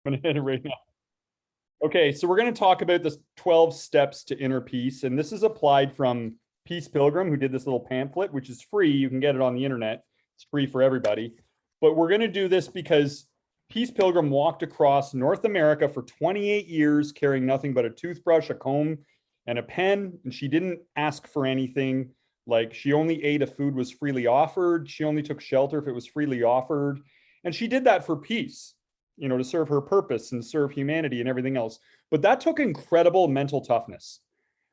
I'm going to hit it right now. Okay, so we're going to talk about the 12 steps to inner peace. And this is applied from Pilgrim, who did this little pamphlet, which is free. You can get it on the internet. It's free for everybody. But we're going to do this because Pilgrim walked across North America for 28 years carrying nothing but a toothbrush, a comb, and a pen. And she didn't ask for anything. Like, she only ate if food was freely offered. She only took shelter if it was freely offered. And she did that for peace, to serve her purpose and serve humanity and everything else. But that took incredible mental toughness,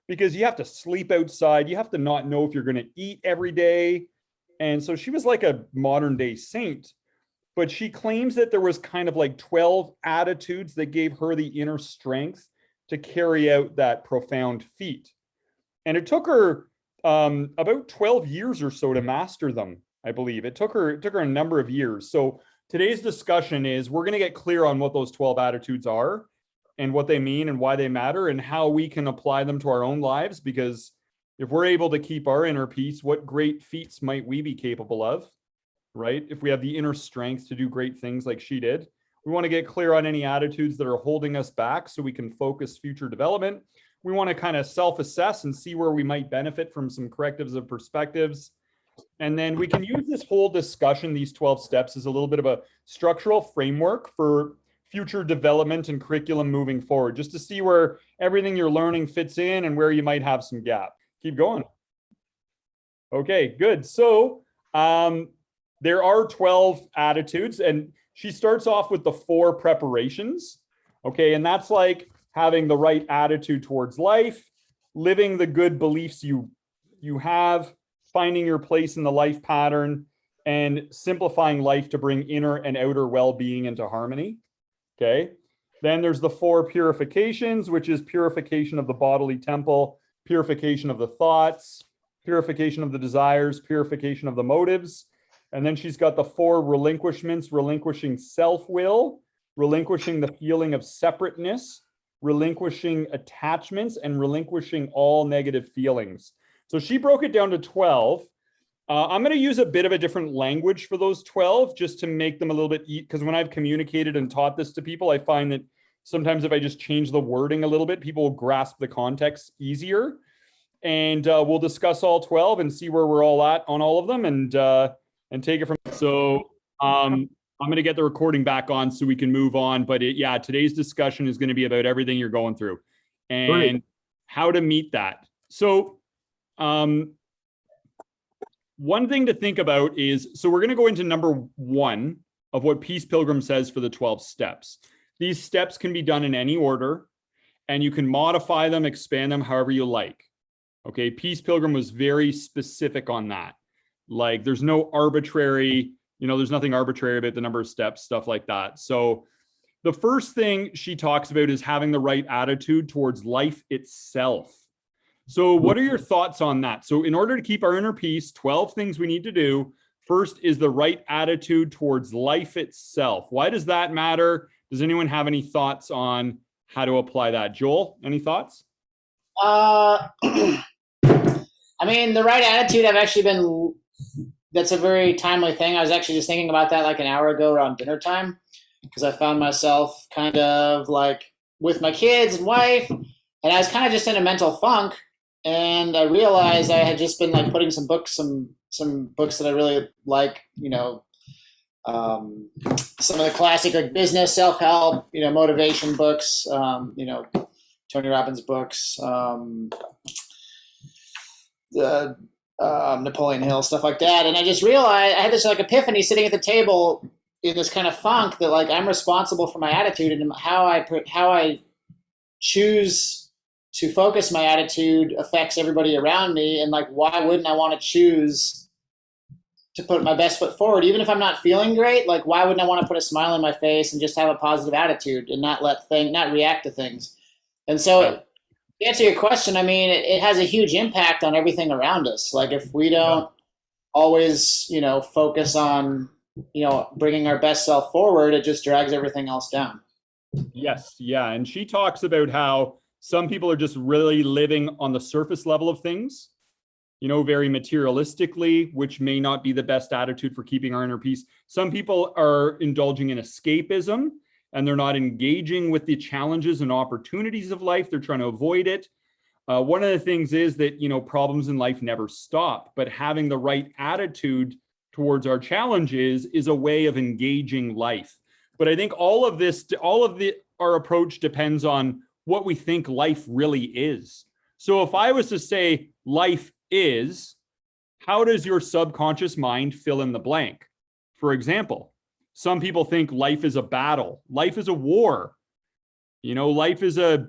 because you have to sleep outside. You have to not know if you're going to eat every day. And so she was like a modern day saint, but she claims that there was kind of like 12 attitudes that gave her the inner strength to carry out that profound feat. And it took her about 12 years or so to master them, I believe. It took her a number of years. So today's discussion is we're going to get clear on what those 12 attitudes are and what they mean and why they matter and how we can apply them to our own lives. Because if we're able to keep our inner peace, what great feats might we be capable of, right? If we have the inner strength to do great things like she did. We want to get clear on any attitudes that are holding us back so we can focus future development. We want to kind of self-assess and see where we might benefit from some correctives of perspectives. And then we can use this whole discussion, these 12 steps, as a little bit of a structural framework for future development and curriculum moving forward, just to see where everything you're learning fits in and where you might have some gap. Keep going. Okay, good. So there are 12 attitudes, and she starts off with the 4 preparations. Okay, and that's like having the right attitude towards life, living the good beliefs you have, finding your place in the life pattern, and simplifying life to bring inner and outer well-being into harmony. Okay. Then there's the 4 purifications, which is purification of the bodily temple, purification of the thoughts, purification of the desires, purification of the motives. And then she's got the 4 relinquishments: relinquishing self-will, relinquishing the feeling of separateness, relinquishing attachments, and relinquishing all negative feelings. So she broke it down to 12. I'm going to use a bit of a different language for those 12 just to make them a little bit, because when I've communicated and taught this to people, I find that sometimes if I just change the wording a little bit, people will grasp the context easier. And we'll discuss all 12 and see where we're all at on all of them and take it from there. So I'm going to get the recording back on so we can move on. But today's discussion is going to be about everything you're going through and how to meet that. So one thing to think about is, so we're going to go into number 1 of what Pilgrim says for the 12 steps. These steps can be done in any order, and you can modify them, expand them however you like. Okay, Pilgrim was very specific on that. Like, there's no arbitrary, there's nothing arbitrary about the number of steps, stuff like that. So the first thing she talks about is having the right attitude towards life itself. So what are your thoughts on that? So in order to keep our inner peace, 12 things we need to do. First is the right attitude towards life itself. Why does that matter? Does anyone have any thoughts on how to apply that? Joel, any thoughts? I mean, the right attitude, that's a very timely thing. I was actually just thinking about that like an hour ago around dinner time, because I found myself kind of like with my kids and wife, and I was kind of just in a mental funk. And I realized I had just been like putting some books that I really like, some of the classic like business, self-help, motivation books, Tony Robbins books, Napoleon Hill, stuff like that. And I just realized I had this like epiphany sitting at the table in this kind of funk that like I'm responsible for my attitude and how I choose to focus my attitude affects everybody around me. And like, why wouldn't I want to choose to put my best foot forward? Even if I'm not feeling great, like, why wouldn't I want to put a smile on my face and just have a positive attitude and not react to things? And so to answer your question, I mean, it has a huge impact on everything around us. Like, if we don't always, focus on, bringing our best self forward, it just drags everything else down. Yes. Yeah. And she talks about how some people are just really living on the surface level of things, very materialistically, which may not be the best attitude for keeping our inner peace. Some people are indulging in escapism and they're not engaging with the challenges and opportunities of life. They're trying to avoid it. One of the things is that, problems in life never stop, but having the right attitude towards our challenges is a way of engaging life. But I think our approach depends on what we think life really is. So if I was to say life is, how does your subconscious mind fill in the blank? For example, some people think life is a battle. Life is a war. Life is a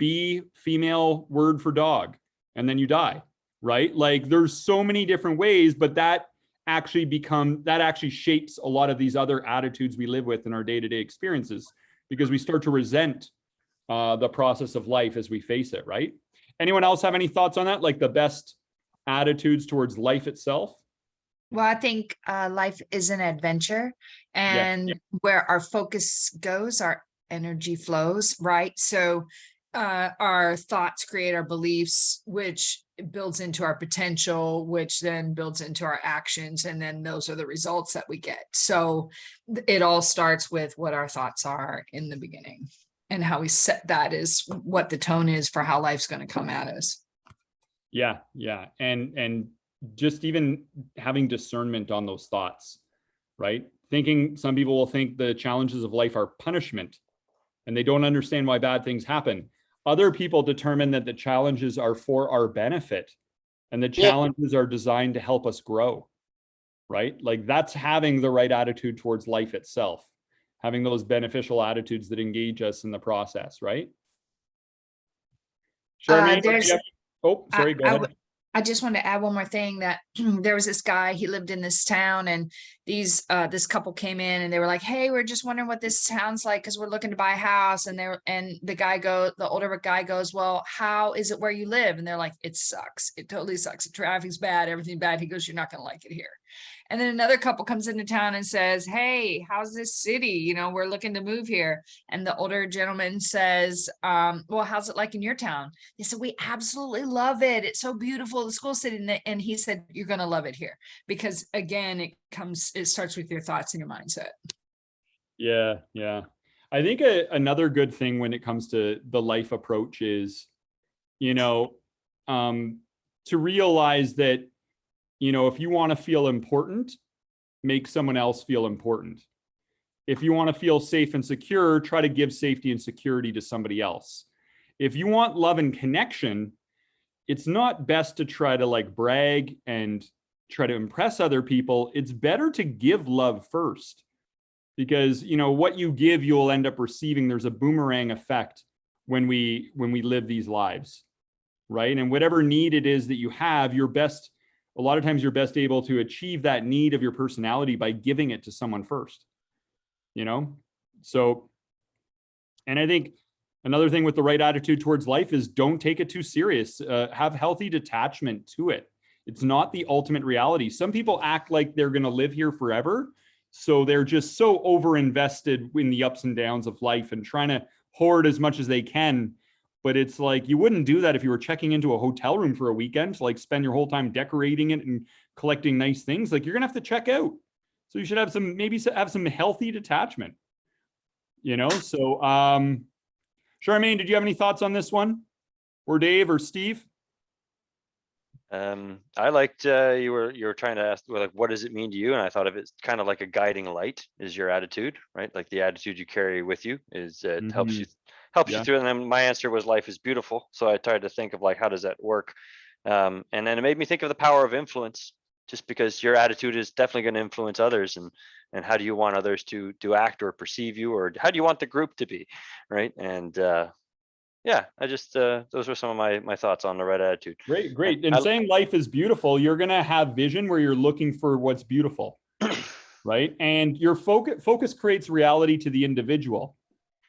female word for dog, and then you die, right? Like there's so many different ways, but that actually shapes a lot of these other attitudes we live with in our day-to-day experiences, because we start to resent the process of life as we face it, right? Anyone else have any thoughts on that? Like the best attitudes towards life itself? Well, I think life is an adventure, and where our focus goes, our energy flows, right? So our thoughts create our beliefs, which builds into our potential, which then builds into our actions, and then those are the results that we get. So it all starts with what our thoughts are in the beginning, and how we set that is what the tone is for how life's going to come at us. Yeah. And just even having discernment on those thoughts, right? Some people will think the challenges of life are punishment, and they don't understand why bad things happen. Other people determine that the challenges are for our benefit, and the challenges are designed to help us grow, right? Like that's having the right attitude towards life itself, having those beneficial attitudes that engage us in the process, right? Charmaine, sorry, go ahead. I just want to add one more thing, that there was this guy, he lived in this town, and this couple came in and they were like, hey, we're just wondering what this sounds like, because we're looking to buy a house. And the older guy goes, well, how is it where you live? And they're like, it sucks. It totally sucks. The traffic's bad, everything bad. He goes, you're not going to like it here. And then another couple comes into town and says, hey, how's this city? We're looking to move here. And the older gentleman says, well, how's it like in your town? They said, we absolutely love it. It's so beautiful, the school city. And he said, you're going to love it here. Because again, it starts with your thoughts and your mindset. Yeah. I think another good thing when it comes to the life approach is, to realize that, if you want to feel important, make someone else feel important. If you want to feel safe and secure, try to give safety and security to somebody else. If you want love and connection, it's not best to try to brag and try to impress other people. It's better to give love first, because what you give, you'll end up receiving. There's a boomerang effect when we live these lives, right? And whatever need it is that you have, a lot of times you're best able to achieve that need of your personality by giving it to someone first, So, and I think another thing with the right attitude towards life is don't take it too serious. Have healthy detachment to it. It's not the ultimate reality. Some people act like they're going to live here forever. So they're just so over-invested in the ups and downs of life and trying to hoard as much as they can. But it's like, you wouldn't do that if you were checking into a hotel room for a weekend to spend your whole time decorating it and collecting nice things. You're going to have to check out. So you should have some healthy detachment, So, Charmaine, did you have any thoughts on this one, or Dave or Steve? I liked you were trying to ask, what does it mean to you? And I thought of it kind of like a guiding light is your attitude, right? Like the attitude you carry with you is it helps you through. And then my answer was life is beautiful. So I tried to think of how does that work? And then it made me think of the power of influence, just because your attitude is definitely going to influence others, and how do you want others to act or perceive you, or how do you want the group to be, right? And I just those were some of my thoughts on the right attitude. Great. And saying life is beautiful, you're going to have vision where you're looking for what's beautiful, right? And your focus creates reality to the individual.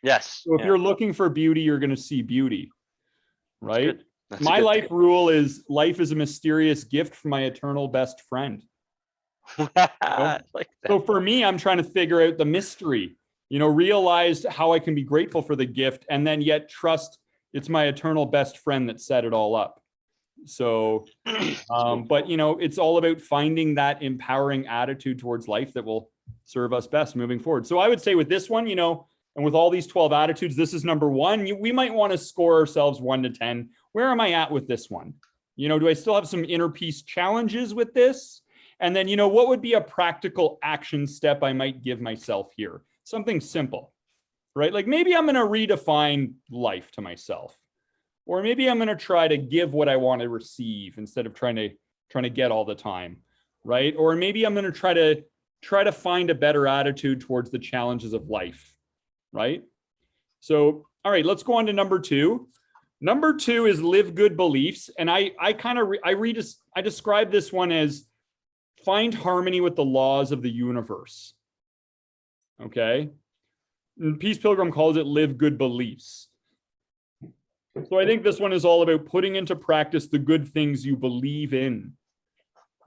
Yes. So if you're looking for beauty, you're going to see beauty, right? That's my life rule is life is a mysterious gift from my eternal best friend. So for me, I'm trying to figure out the mystery, realize how I can be grateful for the gift, and then yet trust it's my eternal best friend that set it all up. So, but it's all about finding that empowering attitude towards life that will serve us best moving forward. So I would say with this one, And with all these 12 attitudes, this is number one. We might want to score ourselves 1 to 10. Where am I at with this one? Do I still have some inner peace challenges with this? And then, what would be a practical action step I might give myself here? Something simple, right? Like maybe I'm going to redefine life to myself, or maybe I'm going to try to give what I want to receive instead of trying to get all the time, right? Or maybe I'm going to try to find a better attitude towards the challenges of life, right? So, all right, let's go on to number 2. Number 2 is live good beliefs. And I describe this one as find harmony with the laws of the universe. Okay. And Peace Pilgrim calls it live good beliefs. So I think this one is all about putting into practice the good things you believe in.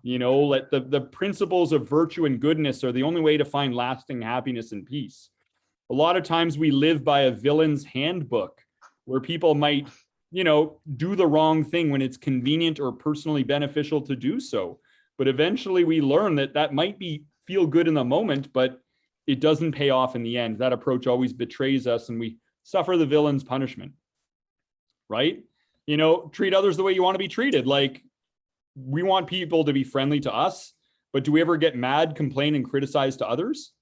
Let the principles of virtue and goodness are the only way to find lasting happiness and peace. A lot of times we live by a villain's handbook where people might, do the wrong thing when it's convenient or personally beneficial to do so. But eventually we learn that might feel good in the moment, but it doesn't pay off in the end. That approach always betrays us and we suffer the villain's punishment, right? Treat others the way you want to be treated. Like we want people to be friendly to us, but do we ever get mad, complain, and criticize to others?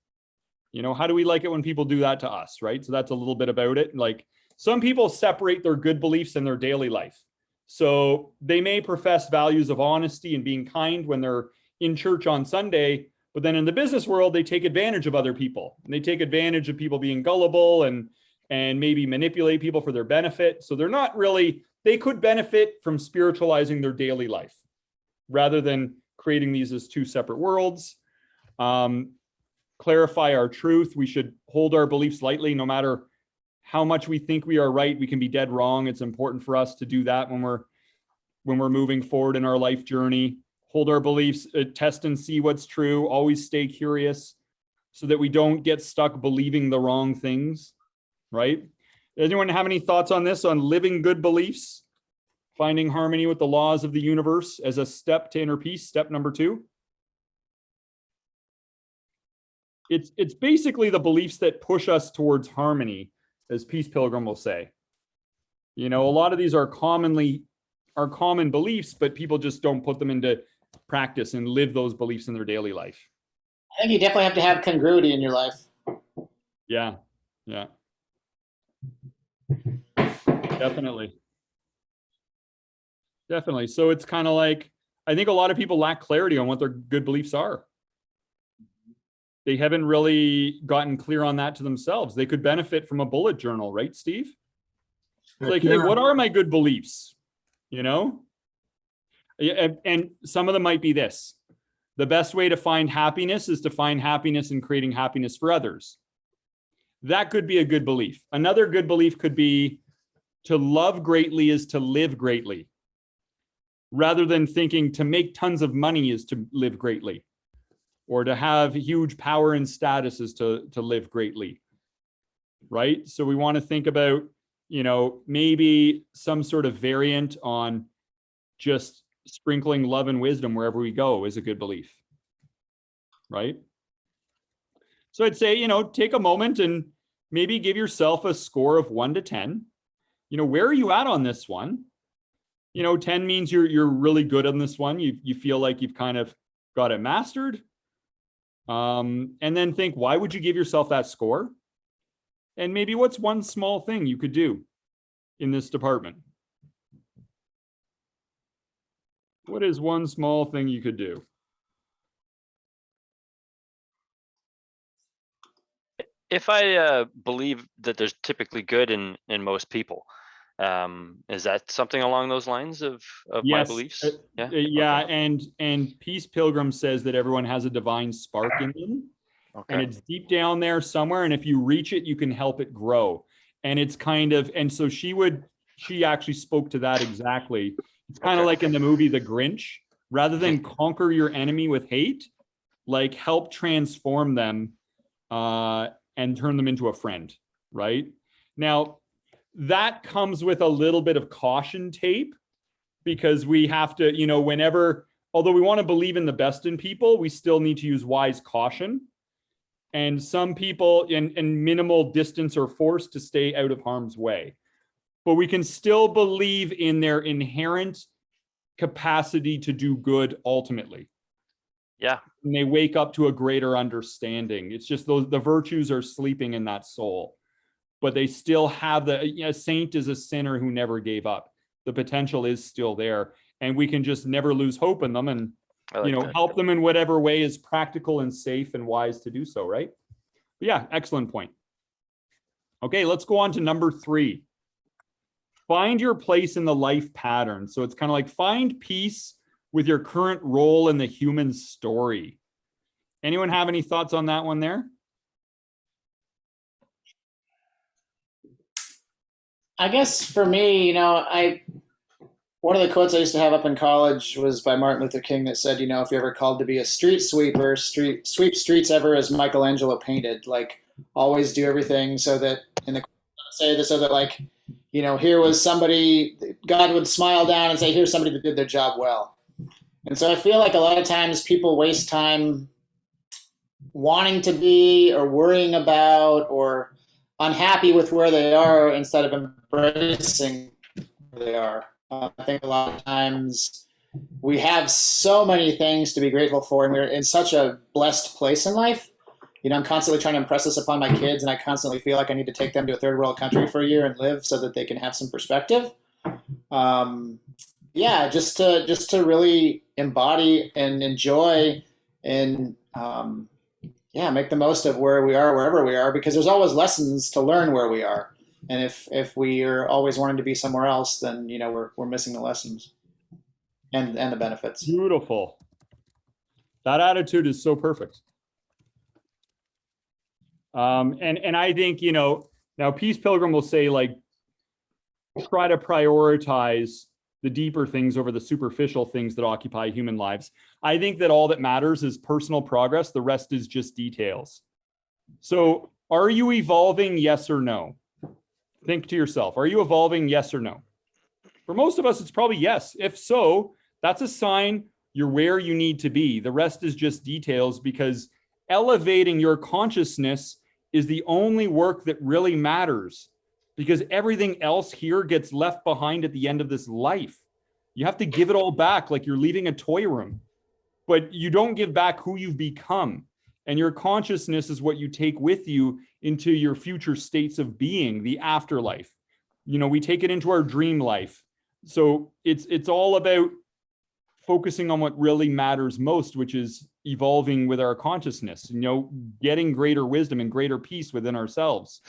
How do we like it when people do that to us, right? So that's a little bit about it. Like some people separate their good beliefs in their daily life. So they may profess values of honesty and being kind when they're in church on Sunday, but then in the business world, they take advantage of other people. And they take advantage of people being gullible and maybe manipulate people for their benefit. So they're not really, they could benefit from spiritualizing their daily life rather than creating these as 2 separate worlds. Clarify our truth. We should hold our beliefs lightly, no matter how much we think we are right. We can be dead wrong. It's important for us to do that when we're moving forward in our life journey. Hold our beliefs, test and see what's true. Always stay curious so that we don't get stuck believing the wrong things, right? Does anyone have any thoughts on this, on living good beliefs, finding harmony with the laws of the universe as a step to inner peace, step number 2? It's basically the beliefs that push us towards harmony, as Peace Pilgrim will say. A lot of these are common beliefs, but people just don't put them into practice and live those beliefs in their daily life. I think you definitely have to have congruity in your life. Yeah. Definitely. So it's kind of like, I think a lot of people lack clarity on what their good beliefs are. They haven't really gotten clear on that to themselves. They could benefit from a bullet journal, right, Steve? It's like, hey, what are my good beliefs? And some of them might be this. The best way to find happiness is to find happiness in creating happiness for others. That could be a good belief. Another good belief could be to love greatly is to live greatly, rather than thinking to make tons of money is to live greatly, or to have huge power and status is to live greatly, right? So we want to think about, maybe some sort of variant on just sprinkling love and wisdom wherever we go is a good belief, right? So I'd say, take a moment and maybe give yourself a score of 1 to 10. Where are you at on this one? 10 means you're really good on this one. You feel like you've kind of got it mastered. And then think, why would you give yourself that score? And maybe what's one small thing you could do in this department? What is one small thing you could do? If I believe that there's typically good in most people, is that something along those lines of my beliefs? Yeah. Okay. And Peace Pilgrim says that everyone has a divine spark in them. Okay. And it's deep down there somewhere. And if you reach it, you can help it grow. And it's kind of, and so she actually spoke to that exactly. It's kind of like in the movie The Grinch, rather than conquer your enemy with hate, like help transform them and turn them into a friend, right? Now, that comes with a little bit of caution tape, because we have to, whenever, although we want to believe in the best in people, we still need to use wise caution. And some people in minimal distance are forced to stay out of harm's way. But we can still believe in their inherent capacity to do good ultimately. Yeah. And they wake up to a greater understanding. It's just the virtues are sleeping in that soul. But they still have a saint is a sinner who never gave up. The potential is still there. And we can just never lose hope in them and help them in whatever way is practical and safe and wise to do so, right? But yeah, excellent point. Okay, let's go on to number 3. Find your place in the life pattern. So it's kind of like find peace with your current role in the human story. Anyone have any thoughts on that one there? I guess for me, one of the quotes I used to have up in college was by Martin Luther King that said, if you're ever called to be a street sweeper, sweep streets ever as Michelangelo painted. Like, always do everything so that here was somebody, God would smile down and say, here's somebody that did their job well. And so I feel like a lot of times people waste time wanting to be or worrying about or unhappy with where they are instead of embracing where they are. I think a lot of times we have so many things to be grateful for, and we're in such a blessed place in life. I'm constantly trying to impress this upon my kids, and I constantly feel like I need to take them to a third world country for a year and live so that they can have some perspective. Just to really embody and enjoy and make the most of where we are, wherever we are, because there's always lessons to learn where we are. And if we are always wanting to be somewhere else, then we're missing the lessons and the benefits. Beautiful. That attitude is so perfect. And I think now Peace Pilgrim will say try to prioritize the deeper things over the superficial things that occupy human lives. I think that all that matters is personal progress. The rest is just details. So are you evolving? Yes or no? Think to yourself, are you evolving? Yes or no? For most of us, it's probably yes. If so, that's a sign you're where you need to be. The rest is just details, because elevating your consciousness is the only work that really matters, because everything else here gets left behind at the end of this life. You have to give it all back like you're leaving a toy room, but you don't give back who you've become. And your consciousness is what you take with you into your future states of being, the afterlife. We take it into our dream life. So it's all about focusing on what really matters most, which is evolving with our consciousness, getting greater wisdom and greater peace within ourselves.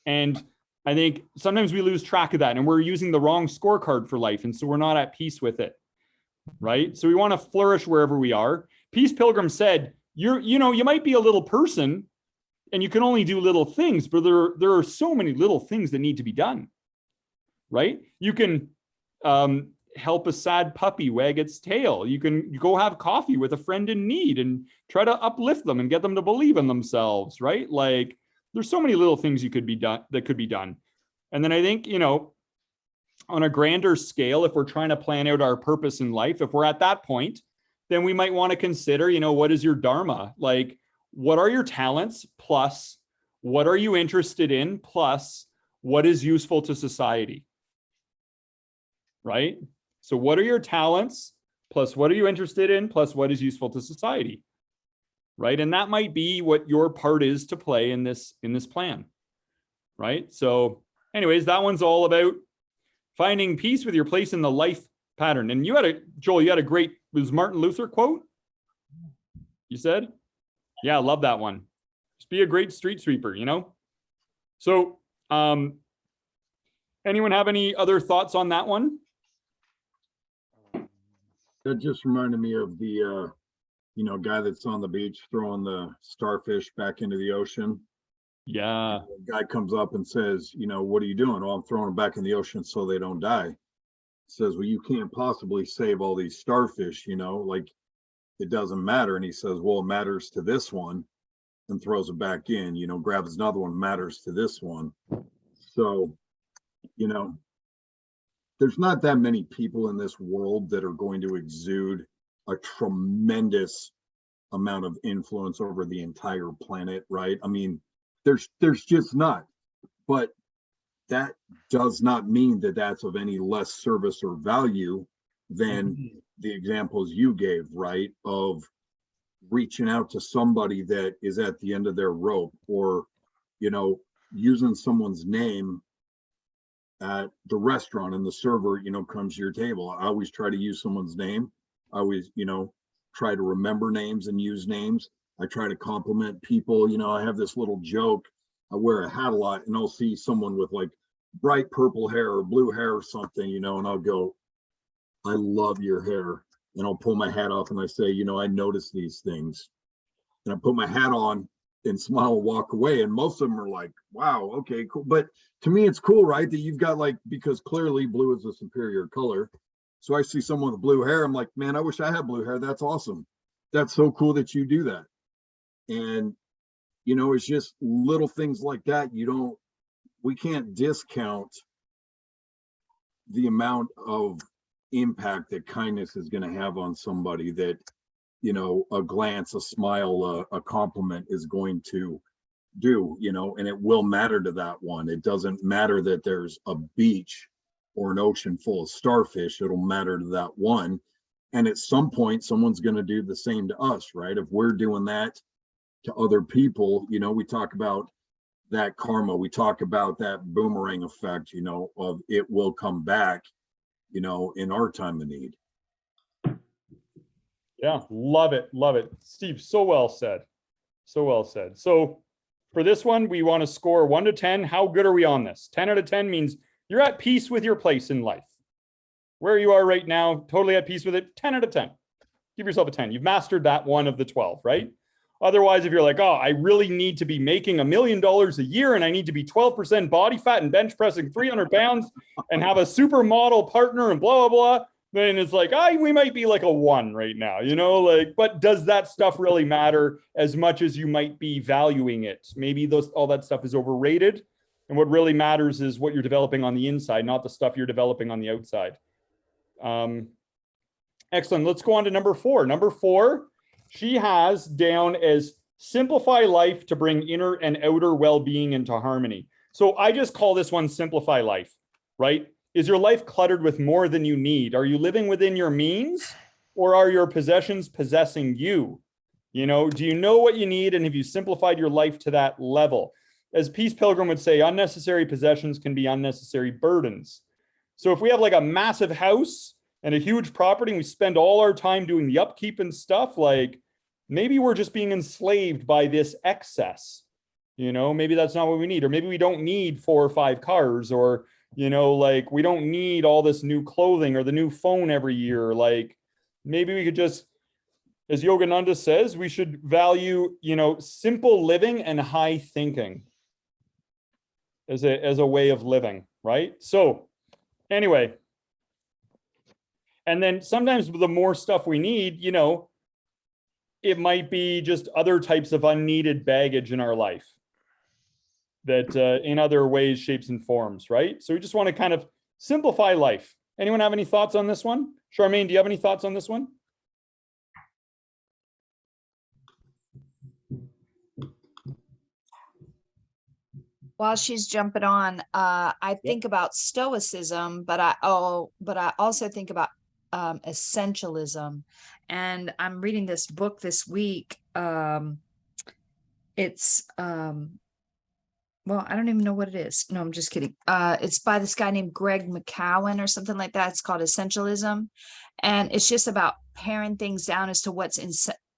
And I think sometimes we lose track of that, and we're using the wrong scorecard for life. And so we're not at peace with it, right? So we want to flourish wherever we are. Peace Pilgrim said, you might be a little person and you can only do little things, but there are so many little things that need to be done, right? You can help a sad puppy wag its tail. You can go have coffee with a friend in need and try to uplift them and get them to believe in themselves, right? Like, there's so many little things that could be done. And then I think, on a grander scale, if we're trying to plan out our purpose in life, if we're at that point, then we might want to consider, what is your dharma? Like, what are your talents? Plus, what are you interested in? Plus, what is useful to society? Right? So what are your talents? Plus, what are you interested in? Plus, what is useful to society? Right? And that might be what your part is to play in this plan. Right? So anyways, that one's all about finding peace with your place in the life pattern. And Joel, you had a great, was Martin Luther quote? You said? Yeah, I love that one. Just be a great street sweeper, So, anyone have any other thoughts on that one? That just reminded me of the, guy that's on the beach throwing the starfish back into the ocean. Yeah. The guy comes up and says, what are you doing? Oh, I'm throwing them back in the ocean so they don't die. Says, well, you can't possibly save all these starfish, it doesn't matter. And he says, well, it matters to this one, and throws it back in, grabs another one, matters to this one. So, there's not that many people in this world that are going to exude a tremendous amount of influence over the entire planet, right? I mean, there's just not. But that does not mean that that's of any less service or value than the examples you gave, right? Of reaching out to somebody that is at the end of their rope, or, you know, using someone's name at the restaurant and the server, you know, comes to your table. I always try to use someone's name. I always, you know, try to remember names and use names. I try to compliment people. You know, I have this little joke. I wear a hat a lot, and I'll see someone with like bright purple hair or blue hair or something, you know, and I'll go, I love your hair. And I'll pull my hat off and I say, you know, I notice these things. And I put my hat on and smile and walk away. And most of them are like, wow, okay, cool. But to me, it's cool, right? That you've got, like, because clearly blue is a superior color. So I see someone with blue hair. I'm like, man, I wish I had blue hair. That's awesome. That's so cool that you do that. And, you know, it's just little things like that. We can't discount the amount of impact that kindness is going to have on somebody, that, you know, a glance, a smile, a compliment is going to do, you know, and it will matter to that one. It doesn't matter that there's a beach or an ocean full of starfish. It'll matter to that one. And at some point, someone's going to do the same to us, right? If we're doing that to other people, you know, we talk about that karma, we talk about that boomerang effect, you know, of it will come back, you know, in our time of need. Yeah, love it. Love it. Steve, so well said. So well said. So for this one, we want to score 1 to 10. How good are we on this? 10 out of 10 means you're at peace with your place in life. Where you are right now, totally at peace with it. 10 out of 10. Give yourself a 10. You've mastered that one of the 12, right? Otherwise, if you're like, oh, I really need to be making $1 million a year and I need to be 12% body fat and bench pressing 300 pounds and have a supermodel partner and blah, blah, blah, then it's like, we might be like a 1 right now, you know, like, but does that stuff really matter as much as you might be valuing it? Maybe all that stuff is overrated. And what really matters is what you're developing on the inside, not the stuff you're developing on the outside. Excellent. Let's go on to number 4. Number 4, she has down as simplify life to bring inner and outer well-being into harmony. So I just call this one simplify life, right? Is your life cluttered with more than you need? Are you living within your means, or are your possessions possessing you? You know, do you know what you need? And have you simplified your life to that level? As Peace Pilgrim would say, unnecessary possessions can be unnecessary burdens. So if we have like a massive house and a huge property and we spend all our time doing the upkeep and stuff, like maybe we're just being enslaved by this excess. You know, maybe that's not what we need. Or maybe we don't need 4 or 5 cars, or, you know, like we don't need all this new clothing or the new phone every year. Like maybe we could just, as Yogananda says, we should value, you know, simple living and high thinking as a way of living, right? So anyway, and then sometimes the more stuff we need, you know, it might be just other types of unneeded baggage in our life that in other ways, shapes, and forms, right? So we just want to kind of simplify life. Anyone have any thoughts on this one? Charmaine, do you have any thoughts on this one? While she's jumping on, I think about Stoicism, but I also think about Essentialism. And I'm reading this book this week. It's well, I don't even know what it is. No, I'm just kidding. It's by this guy named Greg McCowan or something like that. It's called Essentialism. And it's just about paring things down as to what's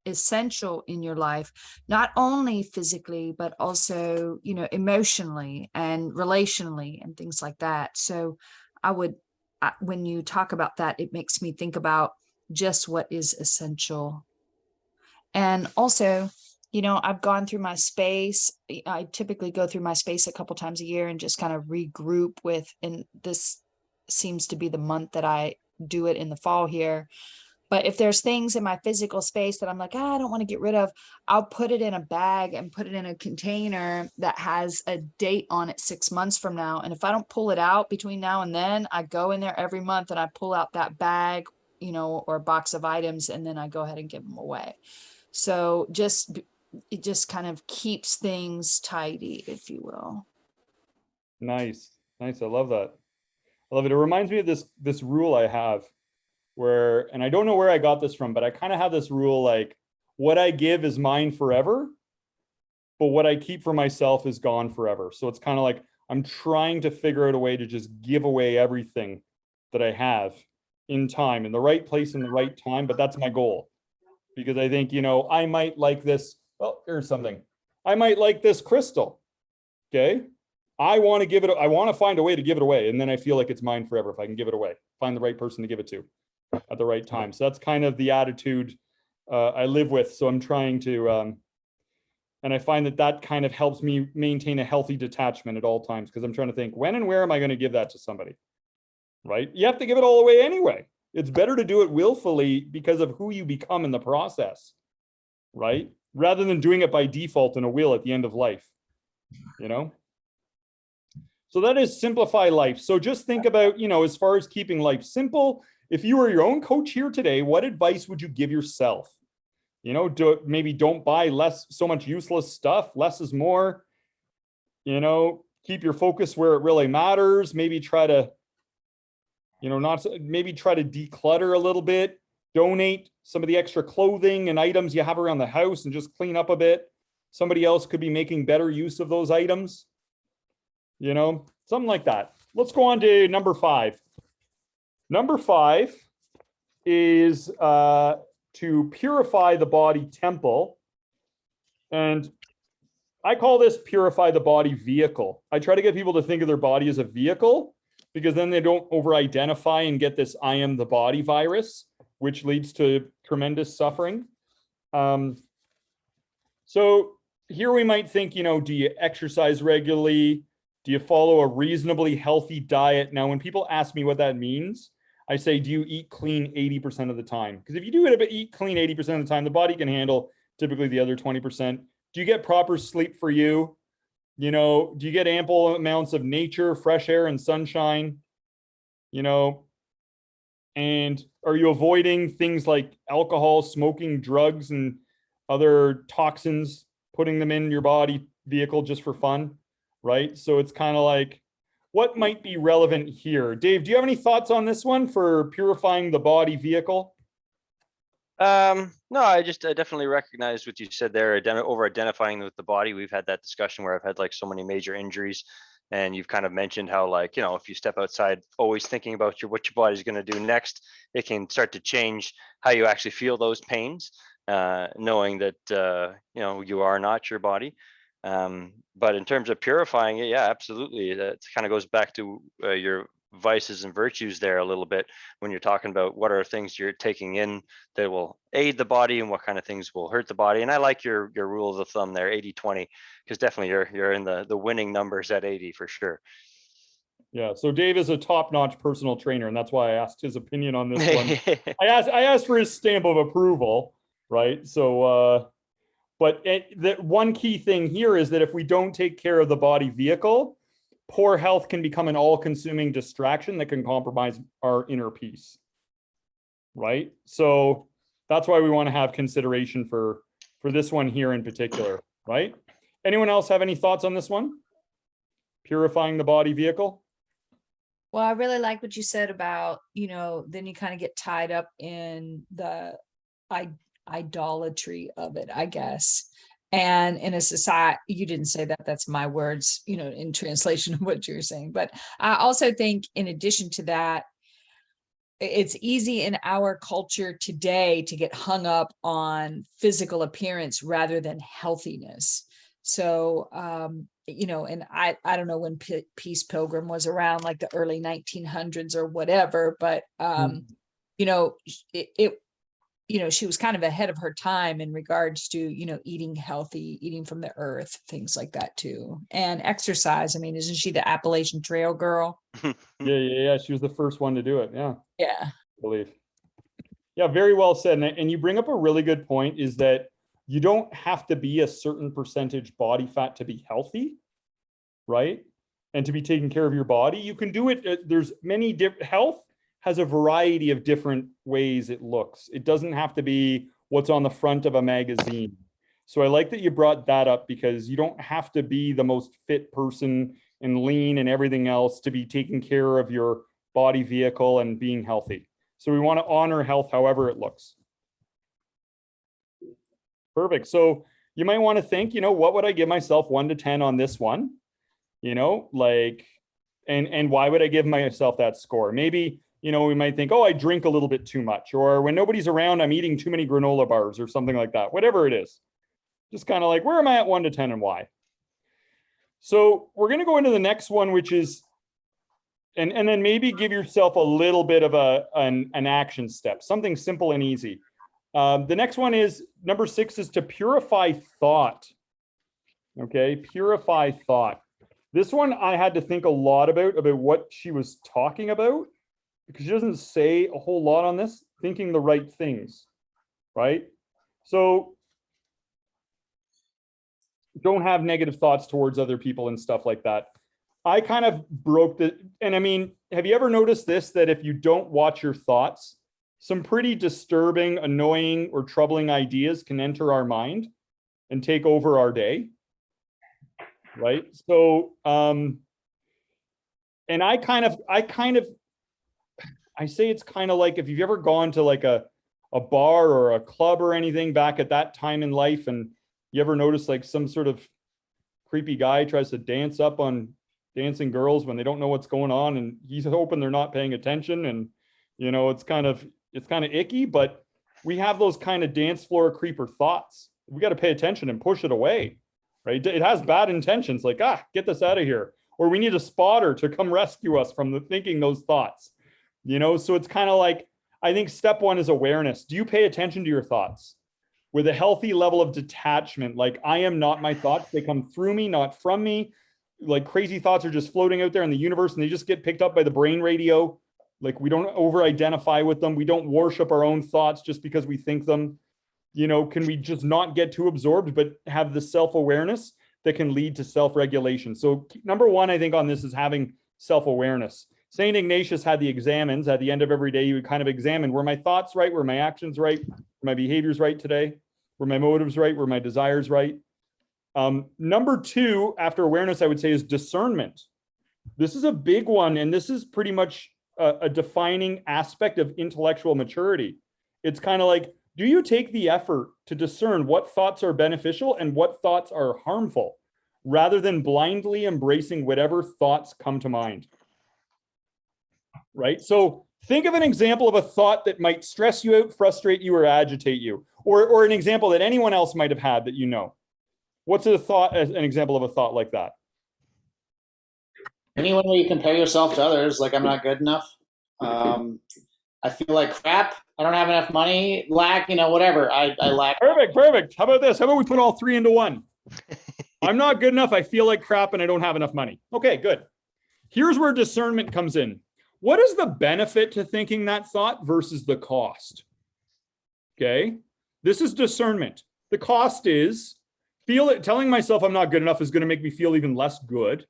essential in your life, not only physically, but also, you know, emotionally and relationally and things like that. So when you talk about that, it makes me think about just what is essential. And also, you know, I've gone through my space. I typically go through my space a couple times a year and just kind of regroup with, and this seems to be the month that I do it in the fall here. But if there's things in my physical space that I'm like, I don't want to get rid of, I'll put it in a bag and put it in a container that has a date on it 6 months from now. And if I don't pull it out between now and then, I go in there every month and I pull out that bag, you know, or a box of items, and then I go ahead and give them away. So it just kind of keeps things tidy, if you will. Nice. Nice. I love that. I love it. It reminds me of this rule I have where, and I don't know where I got this from, but I kind of have this rule like, what I give is mine forever, but what I keep for myself is gone forever. So it's kind of like I'm trying to figure out a way to just give away everything that I have in time, in the right place, in the right time. But that's my goal, because I think, I might like this. Well, here's something. I might like this crystal. Okay. I want to find a way to give it away. And then I feel like it's mine forever if I can give it away, find the right person to give it to at the right time. So that's kind of the attitude I live with. So I'm trying to, and I find that kind of helps me maintain a healthy detachment at all times, because I'm trying to think, when and where am I going to give that to somebody? Right? You have to give it all away anyway. It's better to do it willfully because of who you become in the process, right? Rather than doing it by default in a will at the end of life, So that is simplify life. So just think about, as far as keeping life simple, if you were your own coach here today, what advice would you give yourself? Maybe don't buy so much useless stuff. Less is more. Keep your focus where it really matters. Maybe try to, try to declutter a little bit. Donate some of the extra clothing and items you have around the house and just clean up a bit. Somebody else could be making better use of those items. Something like that. Let's go on to number 5. Number 5 is to purify the body temple. And I call this purify the body vehicle. I try to get people to think of their body as a vehicle, because then they don't over-identify and get this I am the body virus, which leads to tremendous suffering. So here we might think, do you exercise regularly? Do you follow a reasonably healthy diet? Now, when people ask me what that means, I say, do you eat clean 80% of the time? Because if you do eat clean 80% of the time, the body can handle typically the other 20%. Do you get proper sleep for you? Do you get ample amounts of nature, fresh air, and sunshine? And are you avoiding things like alcohol, smoking, drugs, and other toxins, putting them in your body vehicle just for fun? Right? So it's kind of like, what might be relevant here? Dave, do you have any thoughts on this one for purifying the body vehicle? No, I definitely recognize what you said there, over identifying with the body. We've had that discussion where I've had like so many major injuries, and you've kind of mentioned how, like, if you step outside always thinking about what your body's going to do next, it can start to change how you actually feel those pains, knowing that you are not your body. But in terms of purifying it, yeah, absolutely. That kind of goes back to your vices and virtues there a little bit, when you're talking about what are things you're taking in that will aid the body and what kind of things will hurt the body. And I like your rule of the thumb there, 80-20, because definitely you're in the winning numbers at 80 for sure. Yeah, so Dave is a top-notch personal trainer, and that's why I asked his opinion on this one. I asked for his stamp of approval, right? So but the one key thing here is that if we don't take care of the body vehicle, poor health can become an all-consuming distraction that can compromise our inner peace, right? So that's why we want to have consideration for this one here in particular, right? Anyone else have any thoughts on this one? Purifying the body vehicle? Well, I really like what you said about, then you kind of get tied up in the idolatry of it, I guess. And in a society, you didn't say that, that's my words, in translation of what you're saying. But I also think, in addition to that, it's easy in our culture today to get hung up on physical appearance rather than healthiness. So, and I don't know when Peace Pilgrim was around, like the early 1900s or whatever, but, she was kind of ahead of her time in regards to, eating healthy, eating from the earth, things like that too. And exercise. I mean, isn't she the Appalachian Trail girl? Yeah. She was the first one to do it. Yeah. Yeah. I believe. Yeah, very well said. And you bring up a really good point, is that you don't have to be a certain percentage body fat to be healthy, right? And to be taking care of your body. You can do it. There's many different, health has a variety of different ways it looks. It doesn't have to be what's on the front of a magazine. So I like that you brought that up, because you don't have to be the most fit person and lean and everything else to be taking care of your body, vehicle, and being healthy. So we want to honor health however it looks. Perfect. So you might want to think, what would I give myself 1 to 10 on this one? Like, and why would I give myself that score? Maybe, we might think, oh, I drink a little bit too much, or when nobody's around, I'm eating too many granola bars or something like that, whatever it is. Just kind of like, where am I at 1 to 10 and why? So we're going to go into the next one, which is, and then maybe give yourself a little bit of an action step, something simple and easy. The next one is, number 6 is to purify thought. Okay, purify thought. This one I had to think a lot about what she was talking about, because she doesn't say a whole lot on this, thinking the right things, right? So don't have negative thoughts towards other people and stuff like that. I kind of broke the, and I mean, have you ever noticed this, that if you don't watch your thoughts, some pretty disturbing, annoying, or troubling ideas can enter our mind and take over our day, right? So, and I say it's kind of like, if you've ever gone to like a bar or a club or anything back at that time in life, and you ever notice like some sort of creepy guy tries to dance up on dancing girls when they don't know what's going on, and he's hoping they're not paying attention, and it's kind of icky, but we have those kind of dance floor creeper thoughts. We got to pay attention and push it away, right? It has bad intentions, like, get this out of here, or we need a spotter to come rescue us from thinking those thoughts, so it's kind of like, I think step 1 is awareness. Do you pay attention to your thoughts with a healthy level of detachment? Like, I am not my thoughts. They come through me, not from me. Like, crazy thoughts are just floating out there in the universe, and they just get picked up by the brain radio. Like, we don't over-identify with them. We don't worship our own thoughts just because we think them. Can we just not get too absorbed, but have the self-awareness that can lead to self-regulation? So number 1, I think, on this is having self-awareness. St. Ignatius had the examines at the end of every day. You would kind of examine, were my thoughts right? Were my actions right? Were my behaviors right today? Were my motives right? Were my desires right? Number 2, after awareness, I would say, is discernment. This is a big one, and this is pretty much a defining aspect of intellectual maturity. It's kind of like, do you take the effort to discern what thoughts are beneficial and what thoughts are harmful, rather than blindly embracing whatever thoughts come to mind? Right? So think of an example of a thought that might stress you out, frustrate you, or agitate you, or an example that anyone else might have had that What's a thought, an example of a thought like that? Anyone where you compare yourself to others, like, I'm not good enough. I feel like crap. I don't have enough money. Lack, whatever. I lack. Perfect. How about this? How about we put all 3 into one? I'm not good enough. I feel like crap, and I don't have enough money. Okay, good. Here's where discernment comes in. What is the benefit to thinking that thought versus the cost? Okay, this is discernment. The cost is telling myself I'm not good enough is going to make me feel even less good.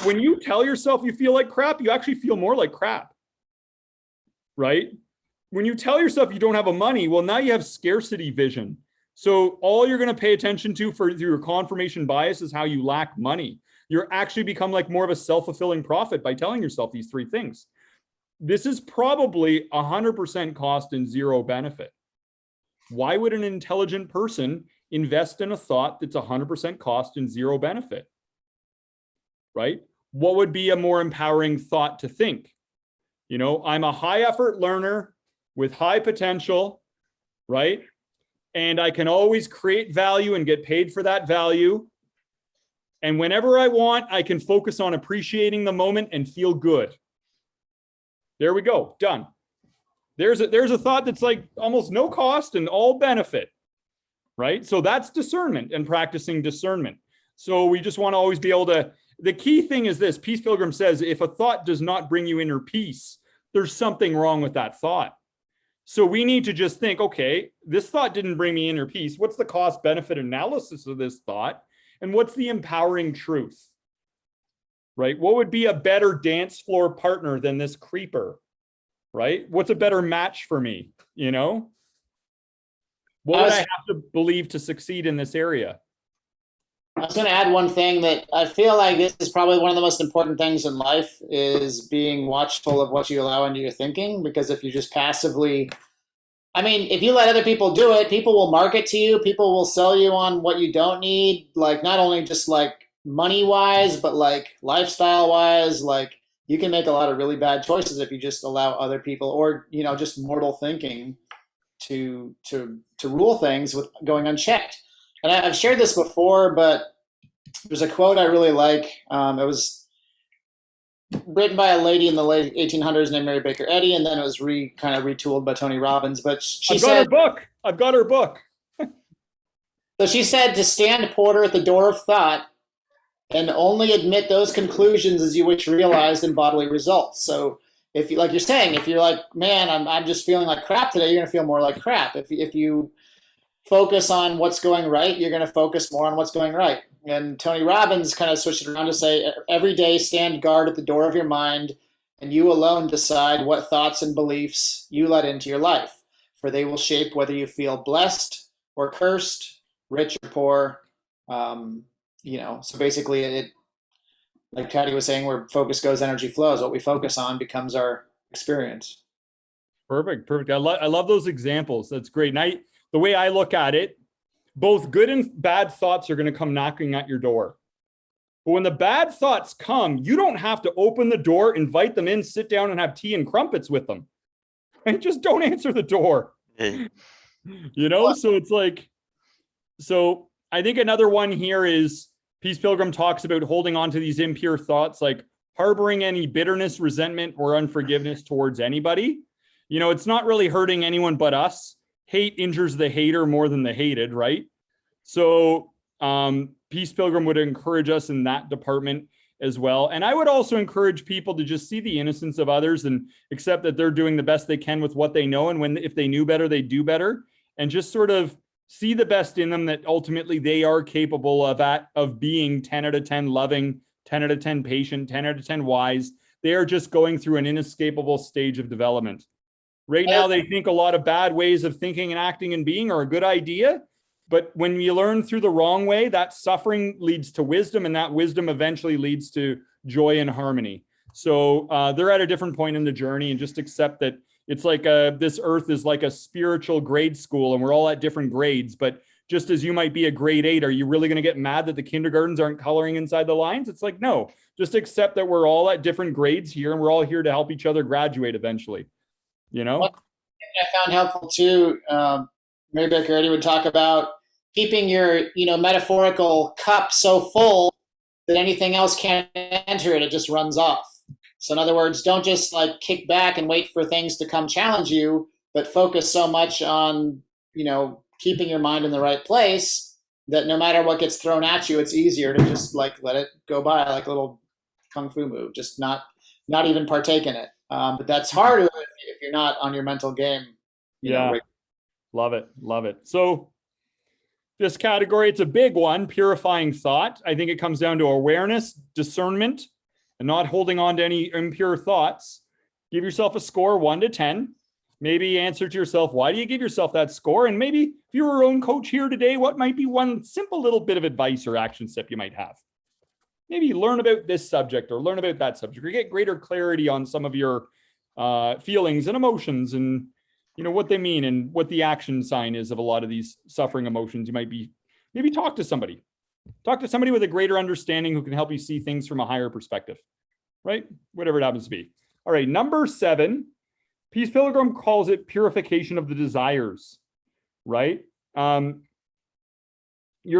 When you tell yourself you feel like crap, you actually feel more like crap, right? When you tell yourself you don't have money, well, now you have scarcity vision. So all you're going to pay attention to through your confirmation bias is how you lack money. You're actually become like more of a self-fulfilling prophet by telling yourself these 3 things. This is probably 100% cost and 0 benefit. Why would an intelligent person invest in a thought that's 100% cost and 0 benefit? Right? What would be a more empowering thought to think? I'm a high effort learner with high potential, right? And I can always create value and get paid for that value. And whenever I want, I can focus on appreciating the moment and feel good. There we go. Done. There's a thought that's like almost no cost and all benefit, right? So that's discernment and practicing discernment. So we just want to always be able to, the key thing is this, Peace Pilgrim says, if a thought does not bring you inner peace, there's something wrong with that thought. So we need to just think, okay, this thought didn't bring me inner peace. What's the cost benefit analysis of this thought? And what's the empowering truth, right? What would be a better dance floor partner than this creeper, right? What's a better match for me, What would I have to believe to succeed in this area? I was going to add one thing that I feel like this is probably one of the most important things in life is being watchful of what you allow into your thinking. Because if you just passively, I mean, if you let other people do it, people will market to you. People will sell you on what you don't need. Like not only just like money wise, but like lifestyle wise, like you can make a lot of really bad choices if you just allow other people or, you know, just mortal thinking to rule things with going unchecked. And I've shared this before, but there's a quote I really like. It was written by a lady in the late 1800s named Mary Baker Eddy, and then it was kind of retooled by Tony Robbins. But she said, I've got her book. So she said to stand porter at the door of thought and only admit those conclusions as you wish realized in bodily results. So if you, like you're saying, if you're like, man, I'm just feeling like crap today, you're going to feel more like crap. If you focus on what's going right, you're going to focus more on what's going right. And Tony Robbins kind of switched it around to say, every day stand guard at the door of your mind, and you alone decide what thoughts and beliefs you let into your life, for they will shape whether you feel blessed or cursed, rich or poor. So basically it, like Patty was saying, where focus goes, energy flows. What we focus on becomes our experience. Perfect. I love those examples. That's great. And the way I look at it, both good and bad thoughts are going to come knocking at your door. But when the bad thoughts come, you don't have to open the door, invite them in, sit down and have tea and crumpets with them. And just don't answer the door. So it's like, so I think another one here is Peace Pilgrim talks about holding on to these impure thoughts, like harboring any bitterness, resentment, or unforgiveness towards anybody. It's not really hurting anyone but us. Hate injures the hater more than the hated, right? So Peace Pilgrim would encourage us in that department as well. And I would also encourage people to just see the innocence of others and accept that they're doing the best they can with what they know. And if they knew better, they do better. And just sort of see the best in them, that ultimately they are capable of being 10 out of 10 loving, 10 out of 10 patient, 10 out of 10 wise. They are just going through an inescapable stage of development. Right now, they think a lot of bad ways of thinking and acting and being are a good idea. But when you learn through the wrong way, that suffering leads to wisdom, and that wisdom eventually leads to joy and harmony. So they're at a different point in the journey, and just accept that it's like this earth is like a spiritual grade school, and we're all at different grades. But just as you might be a grade 8, are you really going to get mad that the kindergartens aren't coloring inside the lines? It's like, no, just accept that we're all at different grades here, and we're all here to help each other graduate eventually. One thing I found helpful too, Mary Baker Eddy would talk about keeping your, metaphorical cup so full that anything else can't enter it. It just runs off. So in other words, don't just like kick back and wait for things to come challenge you, but focus so much on, keeping your mind in the right place that no matter what gets thrown at you, it's easier to just like let it go by like a little kung fu move, just not even partake in it. But that's hard if you're not on your mental game. Love it. So this category, it's a big one, purifying thought. I think it comes down to awareness, discernment, and not holding on to any impure thoughts. Give yourself a score 1 to 10. Maybe answer to yourself, why do you give yourself that score? And maybe if you were your own coach here today, what might be one simple little bit of advice or action step you might have? Maybe learn about this subject or learn about that subject, or get greater clarity on some of your feelings and emotions, and what they mean and what the action sign is of a lot of these suffering emotions. You might be, maybe talk to somebody with a greater understanding who can help you see things from a higher perspective, right? Whatever it happens to be. All right, number 7, Peace Pilgrim calls it purification of the desires, right? Your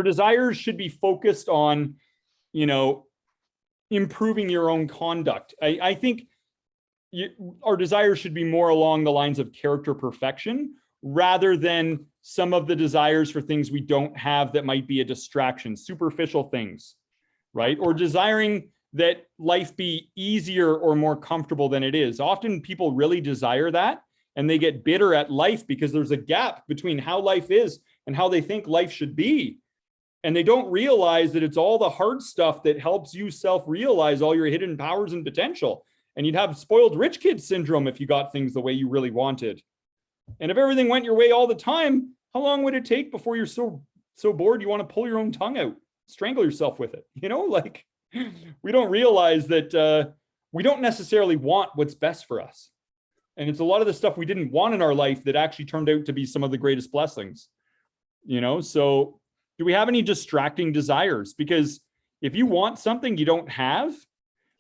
desires should be focused on, improving your own conduct. I think our desires should be more along the lines of character perfection rather than some of the desires for things we don't have that might be a distraction, superficial things, right? Or desiring that life be easier or more comfortable than it is. Often people really desire that, and they get bitter at life because there's a gap between how life is and how they think life should be. And they don't realize that it's all the hard stuff that helps you self-realize all your hidden powers and potential. And you'd have spoiled rich kid syndrome if you got things the way you really wanted. And if everything went your way all the time, How long would it take before you're so bored you want to pull your own tongue out, strangle yourself with it? Like we don't realize that we don't necessarily want what's best for us. And it's a lot of the stuff we didn't want in our life that actually turned out to be some of the greatest blessings. So do we have any distracting desires? Because if you want something you don't have,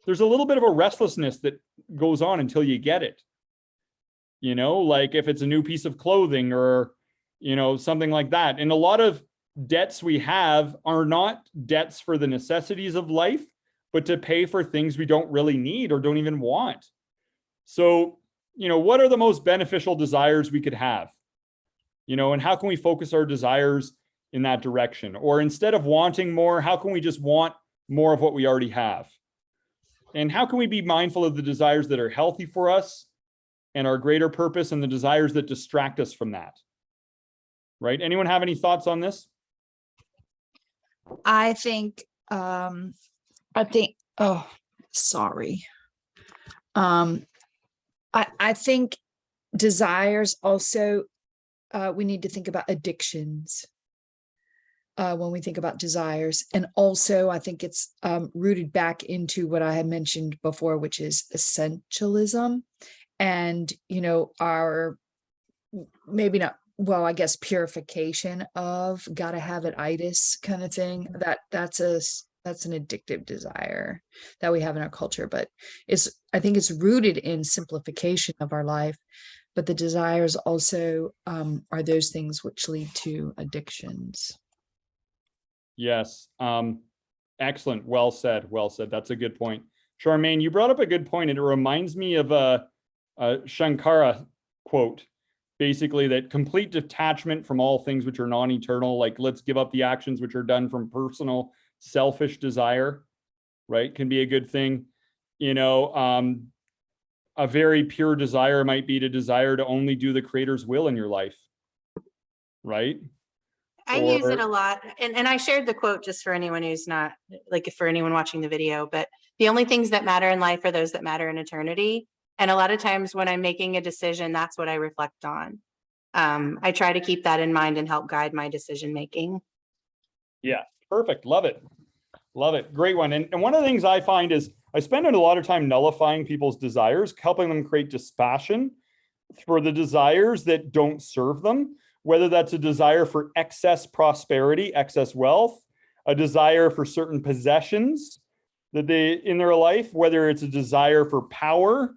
there's a little bit of a restlessness that goes on until you get it. Like if it's a new piece of clothing or, something like that. And a lot of debts we have are not debts for the necessities of life, but to pay for things we don't really need or don't even want. So, what are the most beneficial desires we could have? And how can we focus our desires in that direction? Or instead of wanting more, how can we just want more of what we already have? And how can we be mindful of the desires that are healthy for us and our greater purpose and the desires that distract us from that? Right? Anyone have any thoughts on this? I think, oh, sorry. I think desires also, we need to think about addictions when we think about desires. And also, I think it's rooted back into what I had mentioned before, which is essentialism. And, our, maybe not, well, I guess purification of gotta have it itis kind of thing. That's an addictive desire that we have in our culture, but I think it's rooted in simplification of our life. But the desires also are those things which lead to addictions. Yes. Excellent. Well said. Well said. That's a good point. Charmaine, you brought up a good point, and it reminds me of a Shankara quote, basically that complete detachment from all things which are non-eternal, like let's give up the actions which are done from personal selfish desire, right, can be a good thing. A very pure desire might be to desire to only do the Creator's will in your life, right? I use it a lot. And I shared the quote just for anyone who's not, like for anyone watching the video, but the only things that matter in life are those that matter in eternity. And a lot of times when I'm making a decision, that's what I reflect on. I try to keep that in mind and help guide my decision making. Yeah, perfect. Love it. Love it. Great one. And one of the things I find is I spend a lot of time nullifying people's desires, helping them create dispassion for the desires that don't serve them, whether that's a desire for excess prosperity, excess wealth, a desire for certain possessions that they in their life, whether it's a desire for power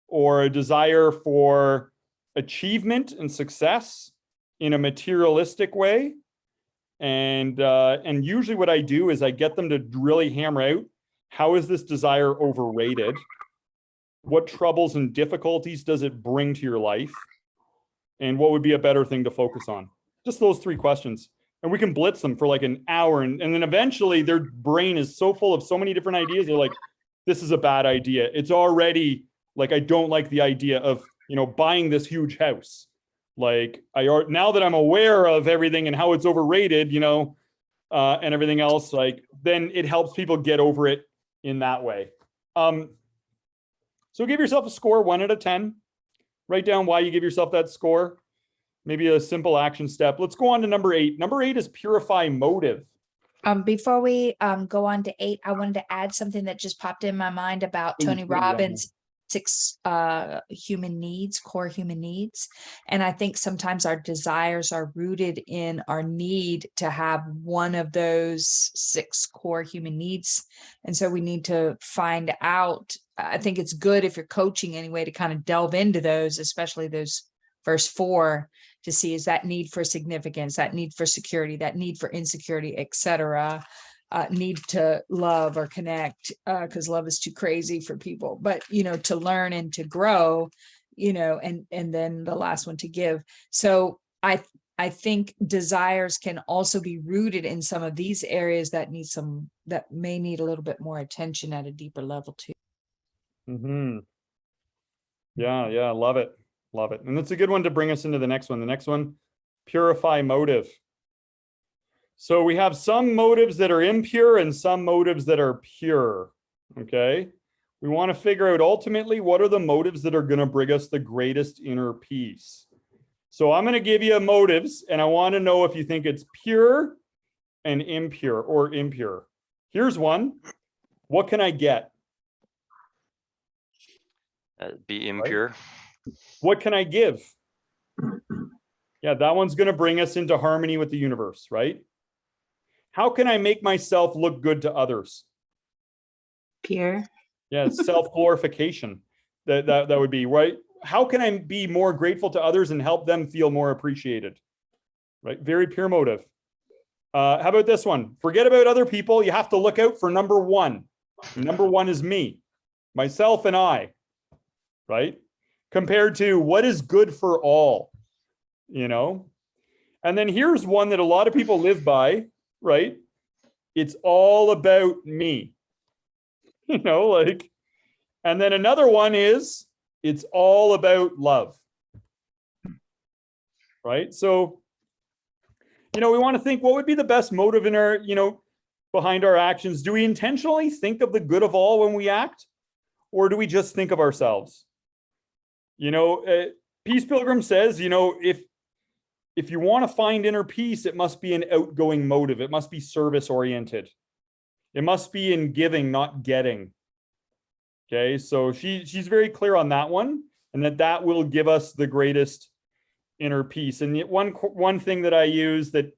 or a desire for achievement and success in a materialistic way. And usually what I do is I get them to really hammer out, how is this desire overrated? What troubles and difficulties does it bring to your life? And what would be a better thing to focus on? Just those three questions. And we can blitz them for like an hour. And then eventually their brain is so full of so many different ideas. They're like, this is a bad idea. It's already like, I don't like the idea of, buying this huge house. Like now that I'm aware of everything and how it's overrated, and everything else, like then it helps people get over it in that way. So give yourself a score 1 out of 10. Write down why you give yourself that score. Maybe a simple action step. Let's go on to number 8. Number 8 is Purify Motive. Before we go on to 8, I wanted to add something that just popped in my mind about Tony Robbins' 6 human needs, core human needs. And I think sometimes our desires are rooted in our need to have one of those 6 core human needs. And so we need to find out, I think it's good if you're coaching anyway, to kind of delve into those, especially those first 4, to see is that need for significance, that need for security, that need for insecurity, etc. Need to love or connect, because love is too crazy for people, but to learn and to grow, and then the last one, to give. So I think desires can also be rooted in some of these areas that may need a little bit more attention at a deeper level too. Mm-hmm. Yeah, love it. Love it. And that's a good one to bring us into the next one. The next one, Purify Motive. So we have some motives that are impure and some motives that are pure. Okay. We want to figure out ultimately what are the motives that are going to bring us the greatest inner peace. So I'm going to give you motives, and I want to know if you think it's pure and impure or impure. Here's one. What can I get? Be impure. What can I give? Yeah, that one's going to bring us into harmony with the universe, right? How can I make myself look good to others? Pure. Yeah, self-glorification. That would be, right? How can I be more grateful to others and help them feel more appreciated? Right? Very pure motive. How about this one? Forget about other people. You have to look out for number one. Number one is me, myself and I, right? Compared to what is good for all, you know? And then here's one that a lot of people live by, right? It's all about me, you know, like, and then another one is it's all about love, right? So, you know, we want to think what would be the best motive in our, you know, behind our actions. Do we intentionally think of the good of all when we act, or do we just think of ourselves? You know, Peace Pilgrim says, you know, if you want to find inner peace, it must be an outgoing motive. It must be service oriented. It must be in giving, not getting. Okay, so she's very clear on that one, and that will give us the greatest inner peace. And one thing that I use that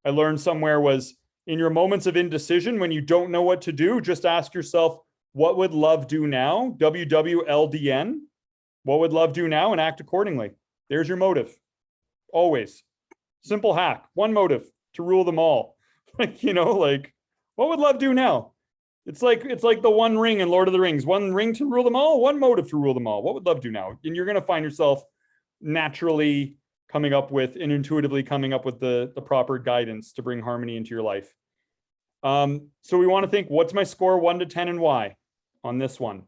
I learned somewhere was, in your moments of indecision, when you don't know what to do, just ask yourself, what would love do now? WWLDN. What would love do now? And act accordingly. There's your motive. Always. Simple hack. One motive to rule them all. Like, you know, like, what would love do now? It's like the one ring in Lord of the Rings. One ring to rule them all, one motive to rule them all. What would love do now? And you're going to find yourself naturally coming up with and intuitively coming up with the proper guidance to bring harmony into your life. So we want to think, what's my score 1 to 10 and why on this one?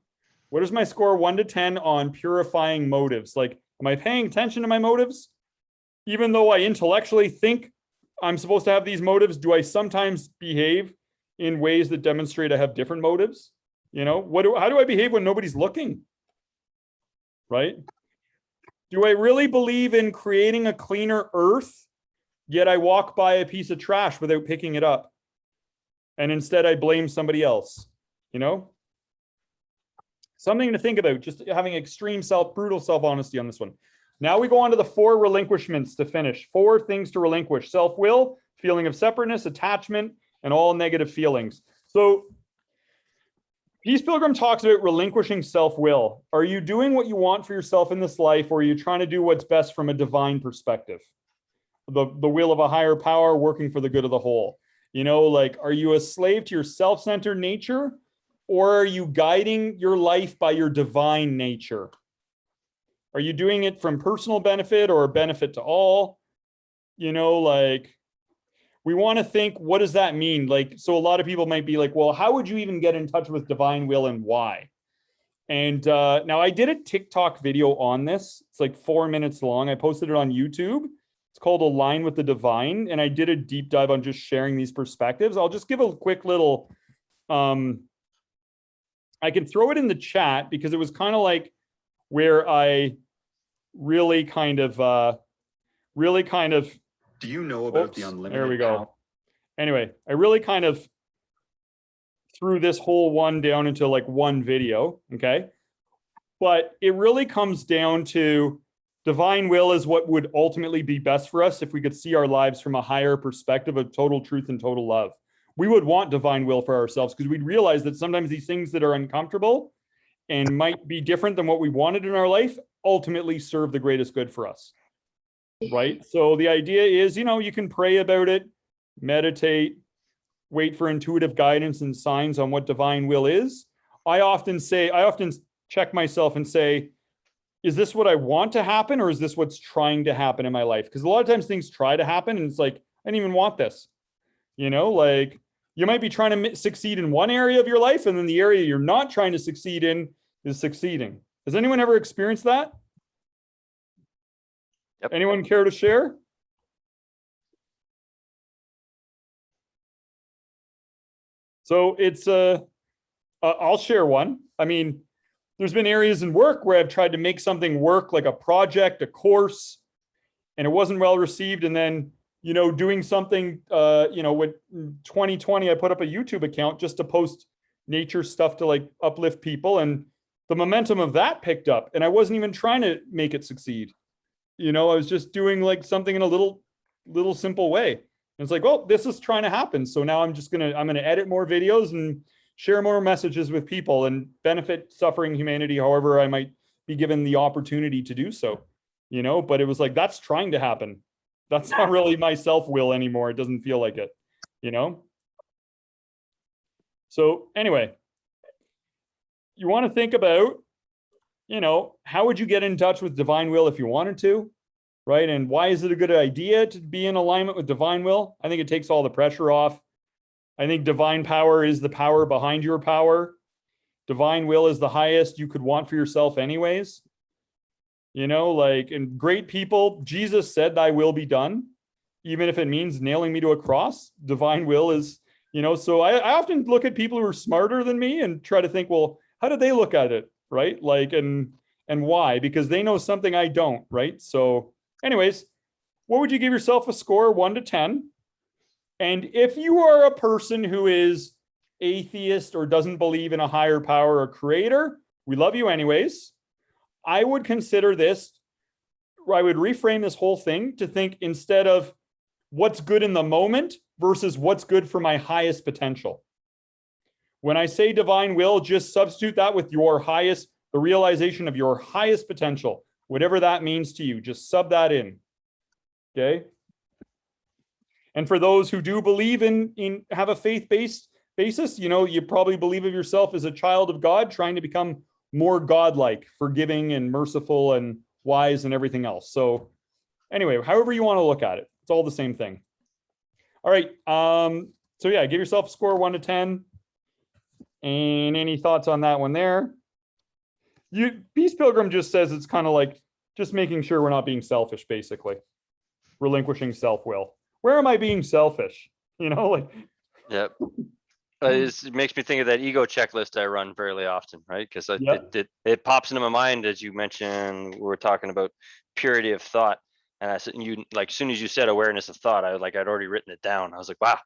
What is my score 1 to 10 on purifying motives? Like, am I paying attention to my motives? Even though I intellectually think I'm supposed to have these motives, do I sometimes behave in ways that demonstrate I have different motives? You know, how do I behave when nobody's looking? Right? Do I really believe in creating a cleaner earth, yet I walk by a piece of trash without picking it up? And instead I blame somebody else, you know? Something to think about, just having extreme brutal self-honesty on this one. Now we go on to the 4 relinquishments to finish. 4 things to relinquish: self-will, feeling of separateness, attachment, and all negative feelings. So Peace Pilgrim talks about relinquishing self-will. Are you doing what you want for yourself in this life, or are you trying to do what's best from a divine perspective? The will of a higher power working for the good of the whole. You know, like, are you a slave to your self-centered nature, or are you guiding your life by your divine nature? Are you doing it from personal benefit or benefit to all? You know, like, we want to think, what does that mean? Like, so a lot of people might be like, well, how would you even get in touch with divine will and why? And now I did a TikTok video on this. It's like 4 minutes long. I posted it on YouTube. It's called Align with the Divine. And I did a deep dive on just sharing these perspectives. I'll just give a quick little, I can throw it in the chat because it was kind of like where I really kind of, do you know about the unlimited? There we go. Anyway, I really kind of threw this whole one down into like one video, okay? But it really comes down to divine will is what would ultimately be best for us if we could see our lives from a higher perspective of total truth and total love. We would want divine will for ourselves because we'd realize that sometimes these things that are uncomfortable and might be different than what we wanted in our life ultimately serve the greatest good for us. Right? So the idea is, you know, you can pray about it, meditate, wait for intuitive guidance and signs on what divine will is. I often check myself and say, is this what I want to happen, or is this what's trying to happen in my life? Because a lot of times things try to happen and it's like, I didn't even want this. You know, like, you might be trying to succeed in one area of your life, and then the area you're not trying to succeed in is succeeding. Has anyone ever experienced that? Yep. Anyone care to share? So it's I'll share one. I mean, there's been areas in work where I've tried to make something work, like a project, a course, and it wasn't well received. And then, doing something, with 2020, I put up a YouTube account just to post nature stuff to like uplift people. And the momentum of that picked up, and I wasn't even trying to make it succeed. I was just doing like something in a little simple way. And it's like, well, this is trying to happen. So now I'm going to edit more videos and share more messages with people and benefit suffering humanity, however I might be given the opportunity to do so, but it was like, that's trying to happen. That's not really my self-will anymore. It doesn't feel like it, So anyway, you want to think about, how would you get in touch with divine will if you wanted to, right? And why is it a good idea to be in alignment with divine will? I think it takes all the pressure off. I think divine power is the power behind your power. Divine will is the highest you could want for yourself anyways. And great people, Jesus said, thy will be done, even if it means nailing me to a cross. Divine will is, so I often look at people who are smarter than me and try to think, well, how did they look at it? Right? And why? Because they know something I don't, right? So anyways, what would you give yourself a score, 1 to 10? And if you are a person who is atheist or doesn't believe in a higher power or creator, we love you anyways. I would consider this, or I would reframe this whole thing to think instead of what's good in the moment versus what's good for my highest potential. When I say divine will, just substitute that with the realization of your highest potential, whatever that means to you, just sub that in. Okay. And for those who do believe in have a faith-based basis, you probably believe of yourself as a child of God, trying to become more godlike, forgiving and merciful and wise and everything else. So anyway, however you want to look at it, it's all the same thing. All right. So yeah, give yourself a score 1 to 10. And any thoughts on that one there? Peace Pilgrim just says it's kind of like just making sure we're not being selfish, basically. Relinquishing self-will. Where am I being selfish? Yep. It makes me think of that ego checklist I run fairly often, right? Because it pops into my mind as you mentioned, we were talking about purity of thought. And I said, as soon as you said awareness of thought, I'd already written it down. I was like, wow.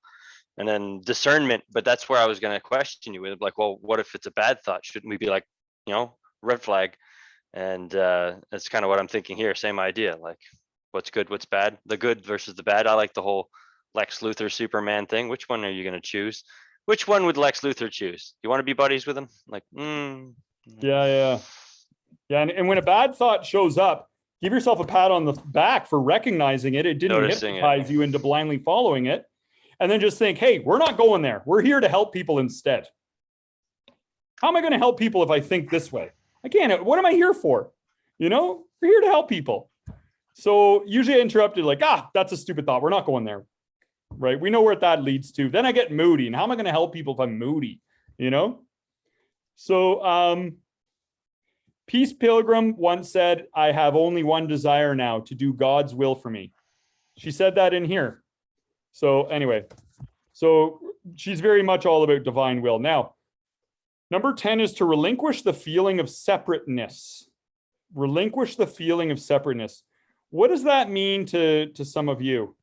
And then discernment, but that's where I was going to question you with, like, well, what if it's a bad thought? Shouldn't we be like, red flag? And that's kind of what I'm thinking here. Same idea, like what's good, what's bad, the good versus the bad. I like the whole Lex Luthor Superman thing. Which one are you going to choose? Which one would Lex Luthor choose? You want to be buddies with him? Like, Yeah. And when a bad thought shows up, give yourself a pat on the back for recognizing it. It didn't hypnotize you into blindly following it. And then just think, hey, we're not going there. We're here to help people instead. How am I going to help people if I think this way? I can't. What am I here for? We're here to help people. So usually I interrupted like, that's a stupid thought. We're not going there. Right? We know where that leads to. Then I get moody. And how am I going to help people if I'm moody? So Peace Pilgrim once said, I have only one desire now, to do God's will for me. She said that in here. So anyway, so she's very much all about divine will. Now, number 10 is to relinquish the feeling of separateness. Relinquish the feeling of separateness. What does that mean to some of you?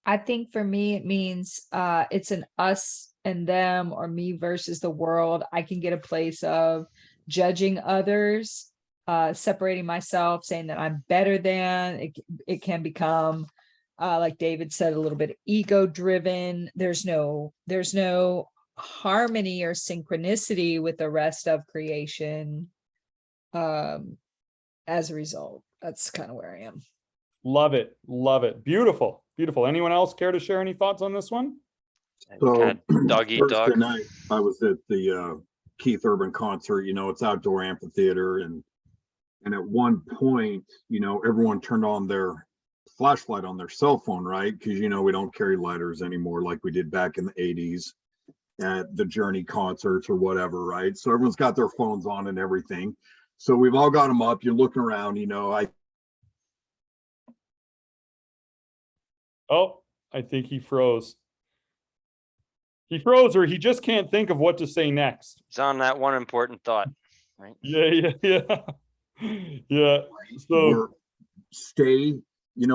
I think for me, it means it's an us and them, or me versus the world. I can get a place of judging others, separating myself, saying that I'm better than. It can become, like David said, a little bit ego driven. There's no harmony or synchronicity with the rest of creation. As a result, that's kind of where I am. Love it. Beautiful. Anyone else care to share any thoughts on this one? So dog eat dog. Thursday night, I was at the Keith Urban concert. It's outdoor amphitheater, and at one point, everyone turned on their flashlight on their cell phone, right? Because we don't carry lighters anymore like we did back in the 80s at the Journey concerts or whatever, right? So everyone's got their phones on and everything. So we've all got them up. You're looking around, I think he froze. He froze, or he just can't think of what to say next. It's on that one important thought, right? Yeah. So stay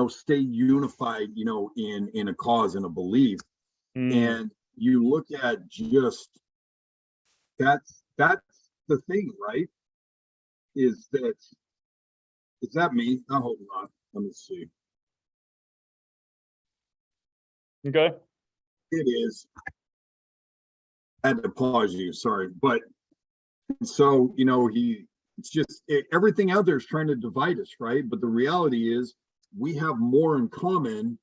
stay unified, in a cause and a belief. And you look at just that's the thing, right? Is that me? I hope not. Let me see. Okay. It is. I had to pause you, sorry. But so, it's just everything out there is trying to divide us, right? But the reality is we have more in common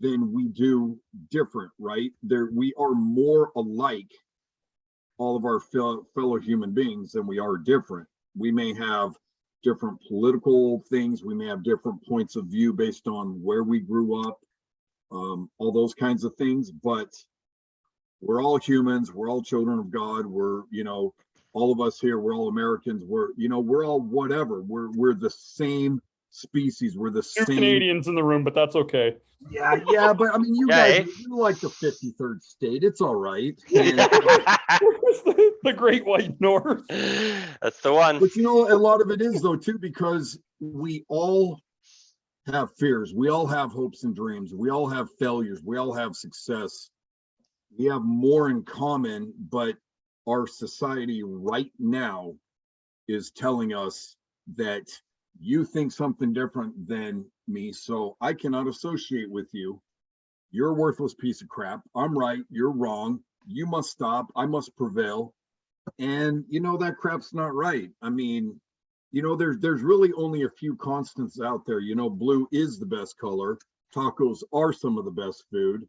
than we do different, right? We are more alike, all of our fellow human beings, than we are different. We may have different political things. We may have different points of view based on where we grew up, all those kinds of things. But we're all humans. We're all children of God. We're, all of us here, we're all Americans. We're all whatever. We're the same species. We're the Two same. Canadians in the room, but that's okay. Yeah, but I mean, you Yeah, guys, you're like the 53rd state. It's all right. And, The Great White North. That's the one. but a lot of it is though too, because we all have fears. We all have hopes and dreams. We all have failures. We all have success. We have more in common, but our society right now is telling us that you think something different than me, so I cannot associate with you. You're a worthless piece of crap. I'm right, you're wrong. You must stop. I must prevail. And that crap's not right. I mean, there's really only a few constants out there. Blue is the best color. Tacos are some of the best food.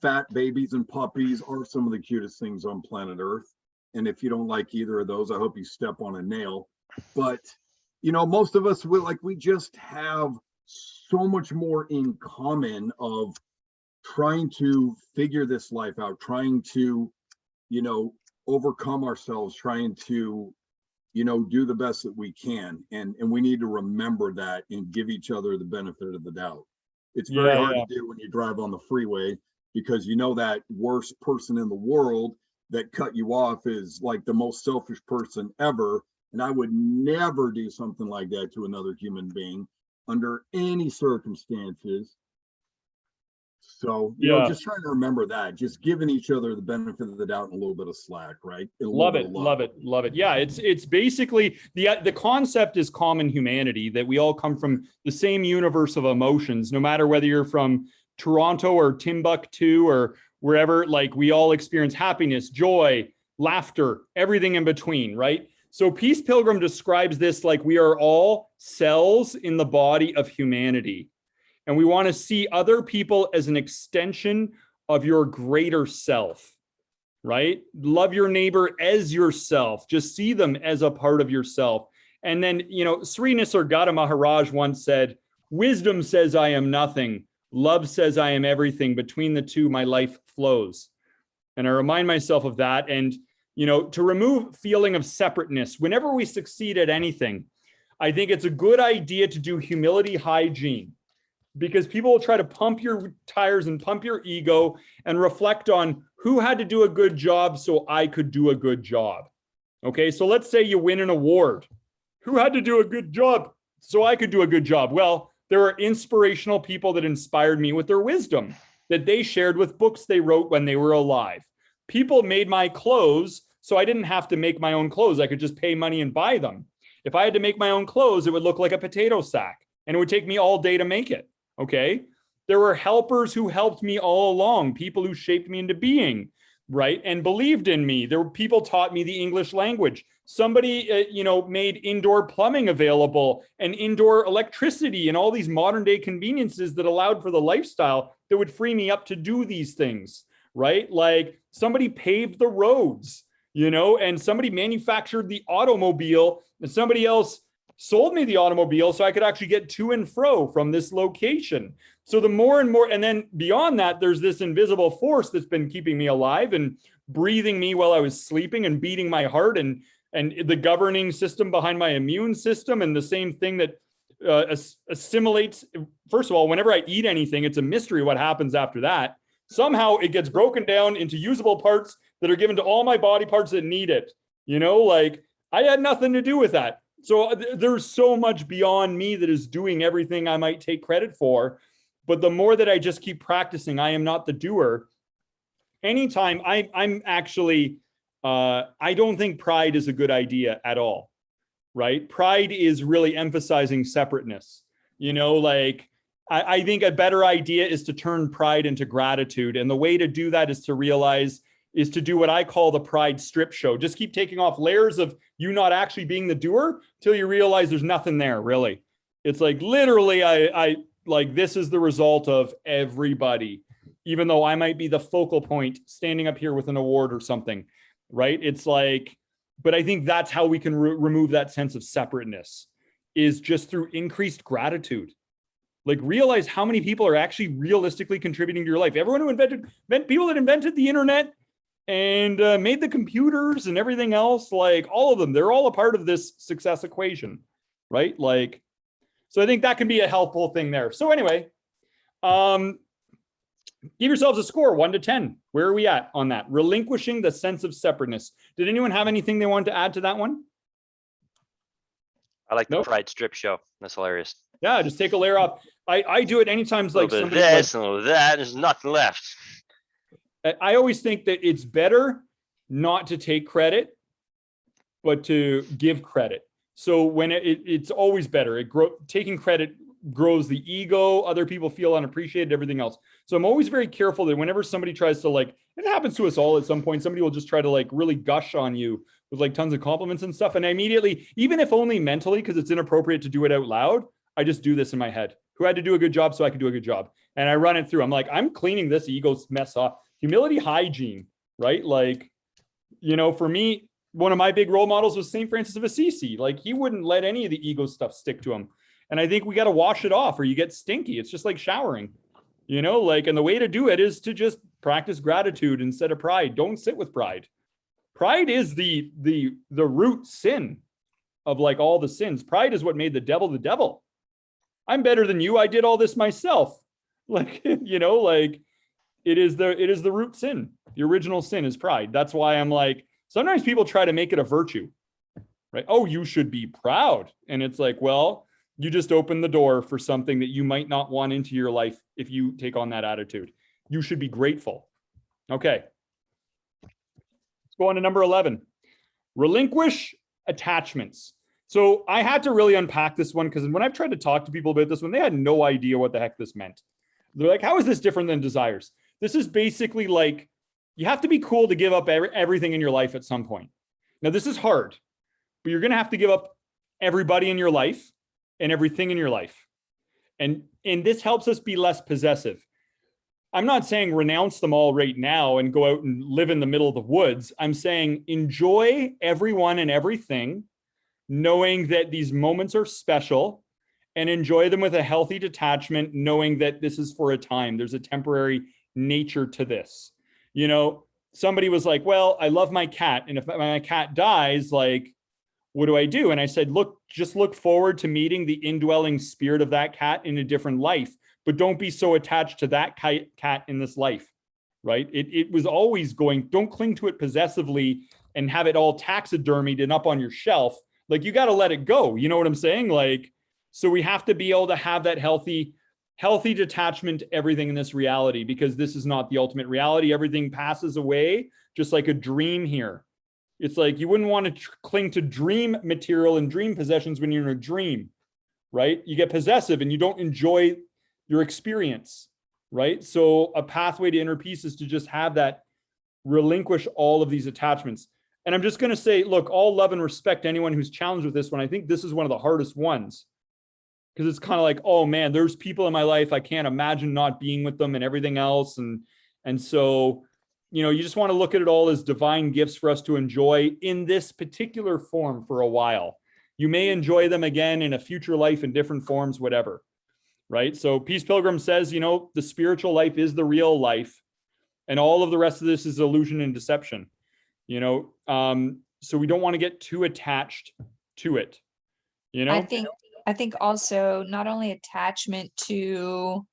Fat babies and puppies are some of the cutest things on planet Earth. And if you don't like either of those, I hope you step on a nail. But most of us we just have so much more in common of trying to figure this life out, trying to, overcome ourselves, trying to, do the best that we can. And we need to remember that and give each other the benefit of the doubt. It's very hard to do when you drive on the freeway, because that worst person in the world that cut you off is like the most selfish person ever. And I would never do something like that to another human being under any circumstances. So, just trying to remember that, just giving each other the benefit of the doubt and a little bit of slack, right? Love it. Yeah, it's basically the concept is common humanity, that we all come from the same universe of emotions, no matter whether you're from Toronto or Timbuktu or wherever. Like, we all experience happiness, joy, laughter, everything in between, right? So Peace Pilgrim describes this like we are all cells in the body of humanity. And we want to see other people as an extension of your greater self, right? Love your neighbor as yourself. Just see them as a part of yourself. And then, Sri Nisargadatta Maharaj once said, wisdom says I am nothing. Love says I am everything. Between the two, my life flows. And I remind myself of that. And, to remove feeling of separateness, whenever we succeed at anything, I think it's a good idea to do humility hygiene. Because people will try to pump your tires and pump your ego and reflect on who had to do a good job so I could do a good job. Okay, so let's say you win an award. Who had to do a good job so I could do a good job? Well, there are inspirational people that inspired me with their wisdom that they shared with books they wrote when they were alive. People made my clothes, so I didn't have to make my own clothes. I could just pay money and buy them. If I had to make my own clothes, it would look like a potato sack, and it would take me all day to make it. Okay. There were helpers who helped me all along, people who shaped me into being, right? And believed in me. There were people taught me the English language. Somebody, made indoor plumbing available and indoor electricity and all these modern day conveniences that allowed for the lifestyle that would free me up to do these things, right? Like somebody paved the roads, and somebody manufactured the automobile, and somebody else sold me the automobile so I could actually get to and fro from this location. So the more and more, and then beyond that, there's this invisible force that's been keeping me alive and breathing me while I was sleeping and beating my heart, and the governing system behind my immune system, and the same thing that assimilates. First of all, whenever I eat anything, it's a mystery what happens after that. Somehow it gets broken down into usable parts that are given to all my body parts that need it. Like I had nothing to do with that. So there's so much beyond me that is doing everything I might take credit for. But the more that I just keep practicing, I am not the doer. Anytime I'm actually, I don't think pride is a good idea at all, right? Pride is really emphasizing separateness. You know, like I think a better idea is to turn pride into gratitude. And the way to do that is to do what I call the pride strip show. Just keep taking off layers of you not actually being the doer till you realize there's nothing there, really. It's like literally, I like this is the result of everybody, even though I might be the focal point standing up here with an award or something, right? It's like, but I think that's how we can remove that sense of separateness, is just through increased gratitude. Like realize how many people are actually realistically contributing to your life. Everyone who people that invented the internet and made the computers and everything else, like all of them, they're all a part of this success equation, right? Like, so I think that can be a helpful thing there. So anyway, give yourselves a score, 1 to 10. Where are we at on that? Relinquishing the sense of separateness. Did anyone have anything they wanted to add to that one? I like the Nope. pride strip show. That's hilarious. Yeah, just take a layer off. I do it anytime like A little bit of somebody like, this and a little of that. There's nothing left. I always think that it's better not to take credit, but to give credit. So when it's always better. Taking credit grows the ego. Other people feel unappreciated, everything else. So I'm always very careful that whenever somebody tries to like, it happens to us all at some point, somebody will just try to like really gush on you with like tons of compliments and stuff. And I immediately, even if only mentally, because it's inappropriate to do it out loud, I just do this in my head. Who had to do a good job so I could do a good job? And I run it through. I'm like, I'm cleaning this ego mess off. Humility hygiene, right? Like, you know, for me, one of my big role models was St. Francis of Assisi. Like he wouldn't let any of the ego stuff stick to him. And I think we got to wash it off or you get stinky. It's just like showering, you know, like, and the way to do it is to just practice gratitude instead of pride. Don't sit with pride. Pride is the root sin of like all the sins. Pride is what made the devil the devil. I'm better than you. I did all this myself. Like, you know, like it is the root sin. The original sin is pride. That's why I'm like, sometimes people try to make it a virtue, right? Oh, you should be proud. And it's like, well, you just open the door for something that you might not want into your life if you take on that attitude. You should be grateful. Okay. Let's go on to number 11. Relinquish attachments. So I had to really unpack this one because when I've tried to talk to people about this one, they had no idea what the heck this meant. They're like, how is this different than desires? This is basically like, you have to be cool to give up everything in your life at some point. Now, this is hard, but you're going to have to give up everybody in your life and everything in your life. And this helps us be less possessive. I'm not saying renounce them all right now and go out and live in the middle of the woods. I'm saying enjoy everyone and everything, knowing that these moments are special, and enjoy them with a healthy detachment, knowing that this is for a time. There's a temporary nature to this. You know, somebody was like, well, I love my cat. And if my cat dies, like, what do I do? And I said, just look forward to meeting the indwelling spirit of that cat in a different life, but don't be so attached to that cat in this life, right? It was always going, don't cling to it possessively and have it all taxidermied and up on your shelf. Like, you got to let it go. You know what I'm saying? Like, so we have to be able to have that healthy detachment to everything in this reality, because this is not the ultimate reality. Everything passes away, just like a dream here. It's like you wouldn't want to cling to dream material and dream possessions when you're in a dream, right? You get possessive and you don't enjoy your experience, right? So a pathway to inner peace is to just have that, relinquish all of these attachments. And I'm just going to say, look, all love and respect anyone who's challenged with this one. I think this is one of the hardest ones, because it's kind of like, oh man, there's people in my life, I can't imagine not being with them and everything else. And so, you know, you just want to look at it all as divine gifts for us to enjoy in this particular form for a while. You may enjoy them again in a future life in different forms, whatever, right? So Peace Pilgrim says, you know, the spiritual life is the real life, and all of the rest of this is illusion and deception, you know? So we don't want to get too attached to it, you know? I think also not only attachment to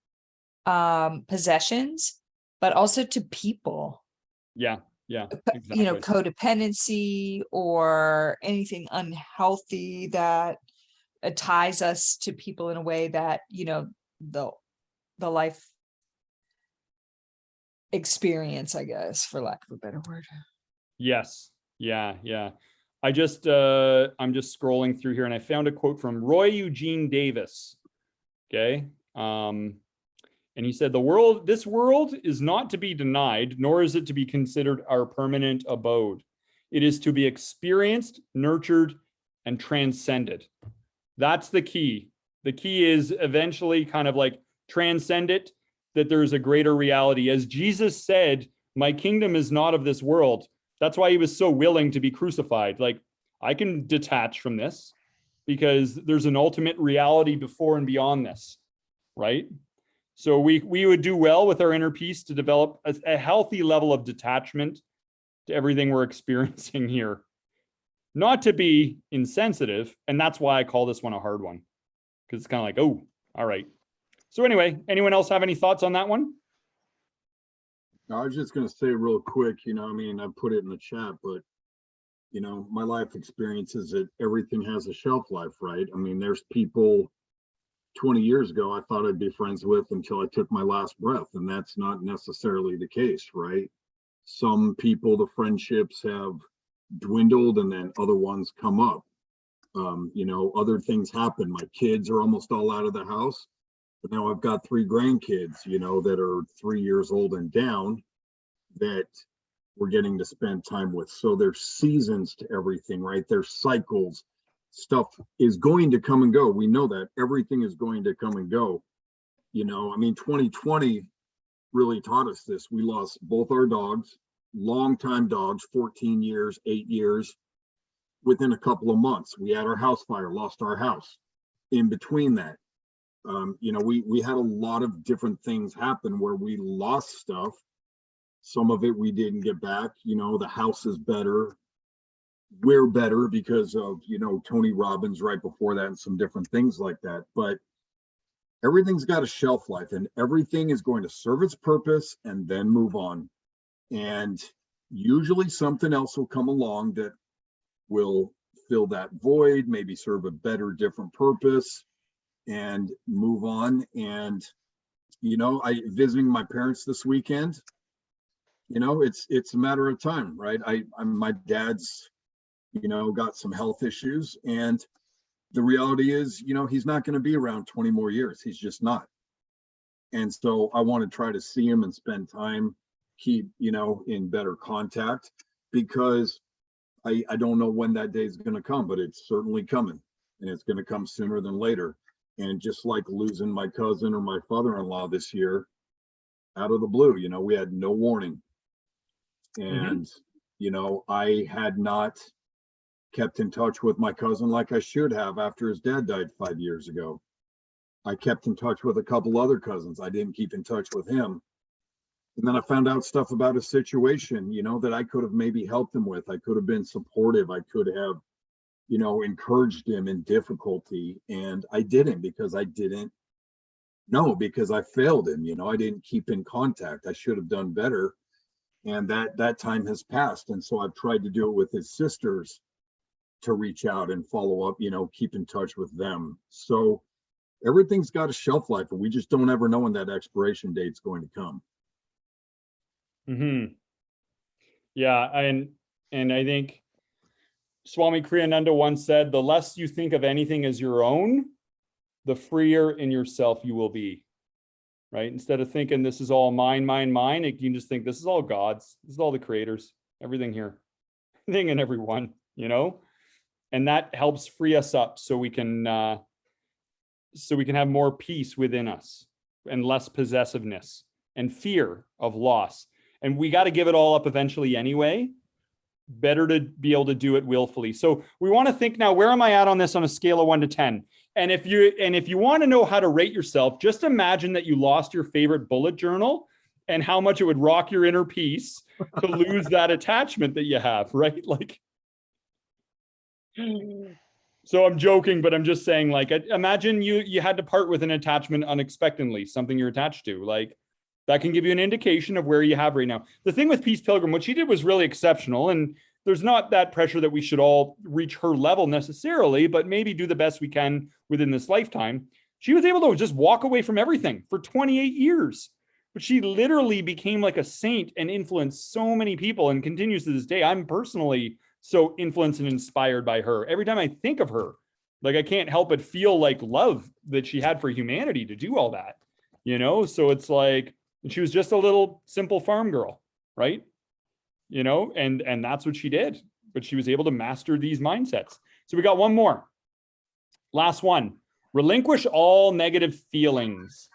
possessions, but also to people. Yeah. Yeah, you know, exactly. codependency or anything unhealthy that ties us to people in a way that, you know, the life experience, I guess, for lack of a better word. Yes. Yeah. Yeah. I'm just scrolling through here and I found a quote from Roy Eugene Davis. Okay. And he said, this world is not to be denied, nor is it to be considered our permanent abode. It is to be experienced, nurtured, and transcended. That's the key. The key is eventually kind of like transcend it, that there's a greater reality. As Jesus said, my kingdom is not of this world. That's why he was so willing to be crucified. Like, I can detach from this because there's an ultimate reality before and beyond this, right? So we would do well with our inner peace to develop a healthy level of detachment to everything we're experiencing here. Not to be insensitive, and that's why I call this one a hard one, because it's kind of like, oh, all right. So anyway, anyone else have any thoughts on that one? I was just going to say real quick, you know, I mean, I put it in the chat, but, you know, my life experience is that everything has a shelf life, right? I mean, there's people 20 years ago I thought I'd be friends with until I took my last breath, and that's not necessarily the case, right? Some people, the friendships have dwindled and then other ones come up. You know, other things happen. My kids are almost all out of the house, but now I've got 3 grandkids, you know, that are 3 years old and down that we're getting to spend time with. So there's seasons to everything, right? There's cycles. Stuff is going to come and go. We know that everything is going to come and go. You know, I mean, 2020 really taught us this. We lost both our dogs, longtime dogs, 14 years, 8 years. Within a couple of months, we had our house fire, lost our house. In between that, you know, we had a lot of different things happen where we lost stuff. Some of it we didn't get back. You know, the house is better. We're better because of, you know, Tony Robbins right before that and some different things like that. But everything's got a shelf life and everything is going to serve its purpose and then move on. And usually something else will come along that will fill that void, maybe serve a better, different purpose and move on. And, you know, I visiting my parents this weekend, you know, it's a matter of time, right? I'm my dad's, you know, got some health issues, and the reality is, you know, he's not going to be around 20 more years. He's just not. And so I want to try to see him and spend time, keep, you know, in better contact, because I don't know when that day is going to come, but it's certainly coming, and it's going to come sooner than later. And just like losing my cousin or my father-in-law this year out of the blue, you know, we had no warning. And, you know, I had not kept in touch with my cousin like I should have after his dad died 5 years ago. I kept in touch with a couple other cousins. I didn't keep in touch with him. And then I found out stuff about his situation, you know, that I could have maybe helped him with. I could have been supportive. I could have, you know, encouraged him in difficulty. And I didn't, because I didn't know, because I failed him. You know, I didn't keep in contact. I should have done better. And that time has passed. And so I've tried to do it with his sisters, to reach out and follow up, you know, keep in touch with them. So everything's got a shelf life, and we just don't ever know when that expiration date's going to come. Yeah, and I think Swami Kriyananda once said, the less you think of anything as your own, the freer in yourself you will be, right? Instead of thinking this is all mine, you can just think this is all God's, this is all the creators, everything here, everything and everyone, you know? And that helps free us up so we can have more peace within us and less possessiveness and fear of loss. And we got to give it all up eventually anyway. Better to be able to do it willfully. So we want to think now, where am I at on this on a scale of 1 to 10? And if you want to know how to rate yourself, just imagine that you lost your favorite bullet journal and how much it would rock your inner peace to lose that attachment that you have, right? Like, so I'm joking, but I'm just saying, like, imagine you had to part with an attachment unexpectedly, something you're attached to. Like, That can give you an indication of where you have right now. The thing with Peace Pilgrim, what she did was really exceptional. And there's not that pressure that we should all reach her level necessarily, but maybe do the best we can within this lifetime. She was able to just walk away from everything for 28 years. But she literally became like a saint and influenced so many people and continues to this day. I'm personally so influenced and inspired by her. Every time I think of her, like I can't help but feel like love that she had for humanity to do all that, you know? So it's like, she was just a little simple farm girl, right? You know, and that's what she did, but she was able to master these mindsets. So we got one more. Last one, relinquish all negative feelings.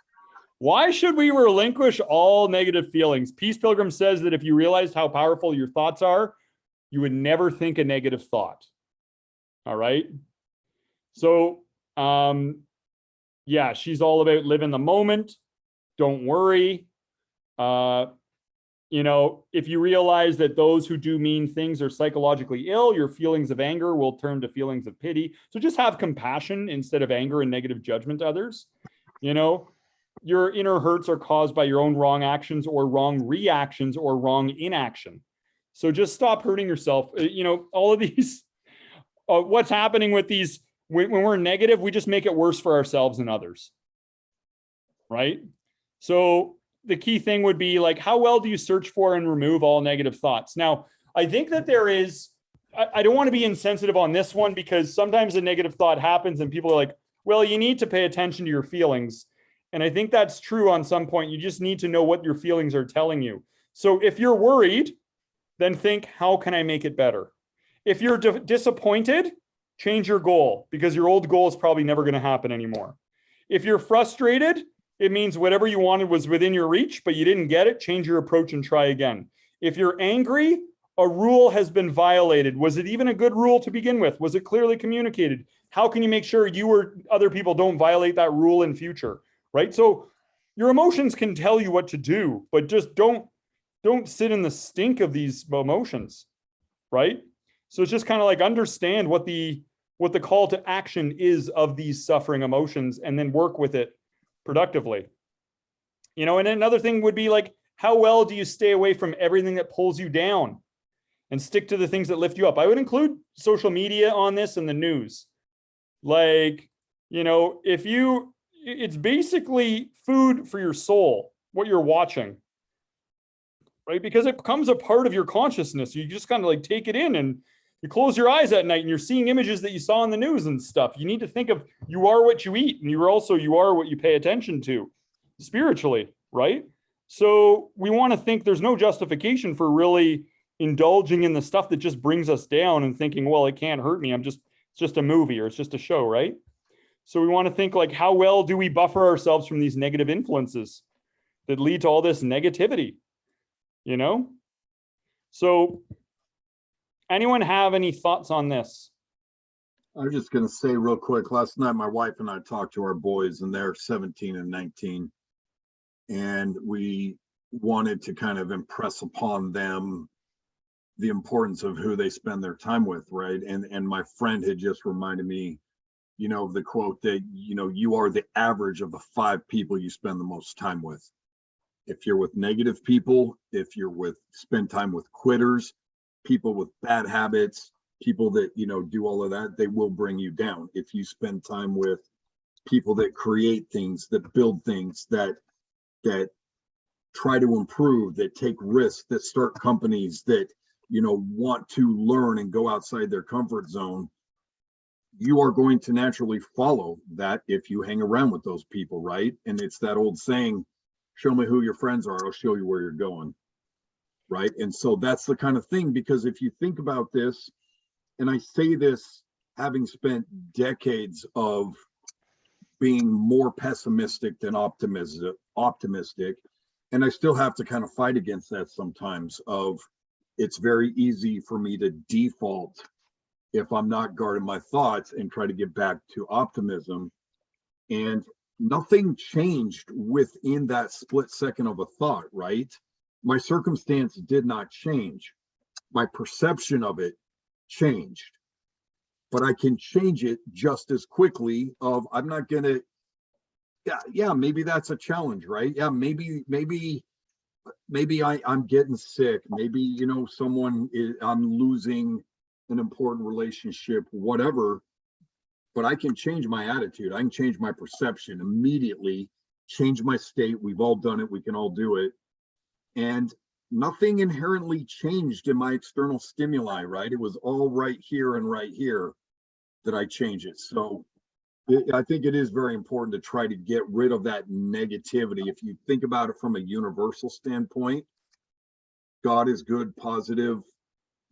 Why should we relinquish all negative feelings? Peace Pilgrim says that if you realized how powerful your thoughts are, you would never think a negative thought. All right. So, yeah, she's all about live in the moment. Don't worry. You know, if you realize that those who do mean things are psychologically ill, your feelings of anger will turn to feelings of pity. So just have compassion instead of anger and negative judgment to others. You know, your inner hurts are caused by your own wrong actions or wrong reactions or wrong inaction. So just stop hurting yourself. You know, all of these, what's happening with these, when we're negative, we just make it worse for ourselves and others. Right? So the key thing would be like, how well do you search for and remove all negative thoughts? Now, I think that there is, I don't want to be insensitive on this one because sometimes a negative thought happens and people are like, well, you need to pay attention to your feelings. And I think that's true on some point. You just need to know what your feelings are telling you. So if you're worried, then think, how can I make it better? If you're disappointed, change your goal because your old goal is probably never going to happen anymore. If you're frustrated, it means whatever you wanted was within your reach, but you didn't get it. Change your approach and try again. If you're angry, a rule has been violated. Was it even a good rule to begin with? Was it clearly communicated? How can you make sure you or other people don't violate that rule in future, right? So your emotions can tell you what to do, but just don't sit in the stink of these emotions, right? So it's just kind of like understand what the call to action is of these suffering emotions and then work with it productively. You know, and another thing would be like, how well do you stay away from everything that pulls you down and stick to the things that lift you up? I would include social media on this and the news. Like, you know, it's basically food for your soul, what you're watching, right? Because it becomes a part of your consciousness. You just kind of like take it in and you close your eyes at night and you're seeing images that you saw in the news and stuff. You need to think of you are what you eat and you are what you pay attention to spiritually, right? So we want to think there's no justification for really indulging in the stuff that just brings us down and thinking, well, it can't hurt me. It's just a movie or it's just a show, right? So we want to think like, how well do we buffer ourselves from these negative influences that lead to all this negativity, you know? So anyone have any thoughts on this? I was just going to say real quick, last night, my wife and I talked to our boys and they're 17 and 19. And we wanted to kind of impress upon them the importance of who they spend their time with, right? And my friend had just reminded me, you know, the quote that, you know, you are the average of the 5 people you spend the most time with. If you're with negative people, if you're spend time with quitters, people with bad habits, people that, you know, do all of that, they will bring you down. If you spend time with people that create things, that build things, that try to improve, that take risks, that start companies, that, you know, want to learn and go outside their comfort zone, you are going to naturally follow that if you hang around with those people, right? And it's that old saying, show me who your friends are, I'll show you where you're going, right? And so that's the kind of thing, because if you think about this, and I say this having spent decades of being more pessimistic than optimistic, and I still have to kind of fight against that sometimes. Of it's very easy for me to default if I'm not guarding my thoughts and try to get back to optimism. And nothing changed within that split second of a thought, right? My circumstance did not change. My perception of it changed. But I can change it just as quickly of I'm not going to, yeah, maybe that's a challenge, right? Yeah, maybe I'm getting sick. Maybe, you know, I'm losing an important relationship, whatever, but I can change my attitude. I can change my perception immediately, change my state. We've all done it. We can all do it. And nothing inherently changed in my external stimuli, right? It was all right here and right here that I change it. So I think it is very important to try to get rid of that negativity. If you think about it from a universal standpoint, God is good, positive,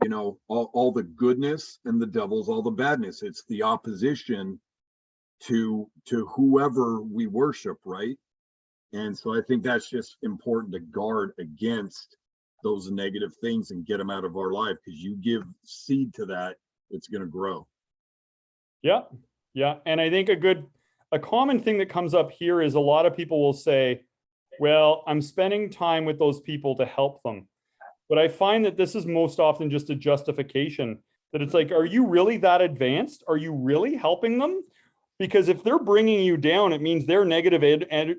you know, all the goodness, and the devil's all the badness. It's the opposition to whoever we worship, right? And so I think that's just important to guard against those negative things and get them out of our life, because you give seed to that, it's going to grow. Yeah. Yeah. And I think a common thing that comes up here is a lot of people will say, well, I'm spending time with those people to help them. But I find that this is most often just a justification, that it's like, are you really that advanced? Are you really helping them? Because if they're bringing you down, it means their negative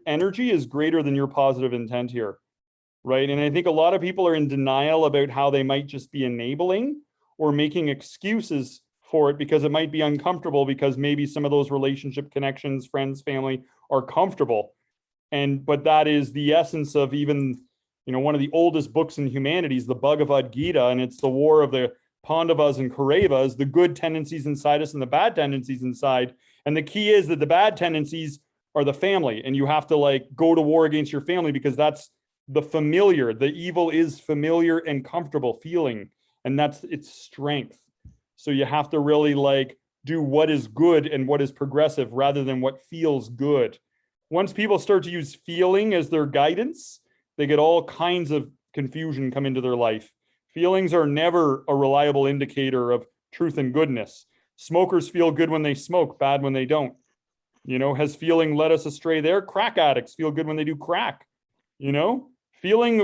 energy is greater than your positive intent here, right? And I think a lot of people are in denial about how they might just be enabling or making excuses for it because it might be uncomfortable, because maybe some of those relationship connections, friends, family are comfortable. But that is the essence of even, you know, one of the oldest books in humanities, the Bhagavad Gita, and it's the war of the Pandavas and Kauravas, the good tendencies inside us and the bad tendencies inside. And the key is that the bad tendencies are the family, and you have to like go to war against your family, because that's the familiar. The evil is familiar and comfortable feeling, and that's its strength. So you have to really like do what is good and what is progressive rather than what feels good. Once people start to use feeling as their guidance, they get all kinds of confusion come into their life. Feelings are never a reliable indicator of truth and goodness. Smokers feel good when they smoke, bad when they don't. You know, has feeling led us astray there? Crack addicts feel good when they do crack. You know, feeling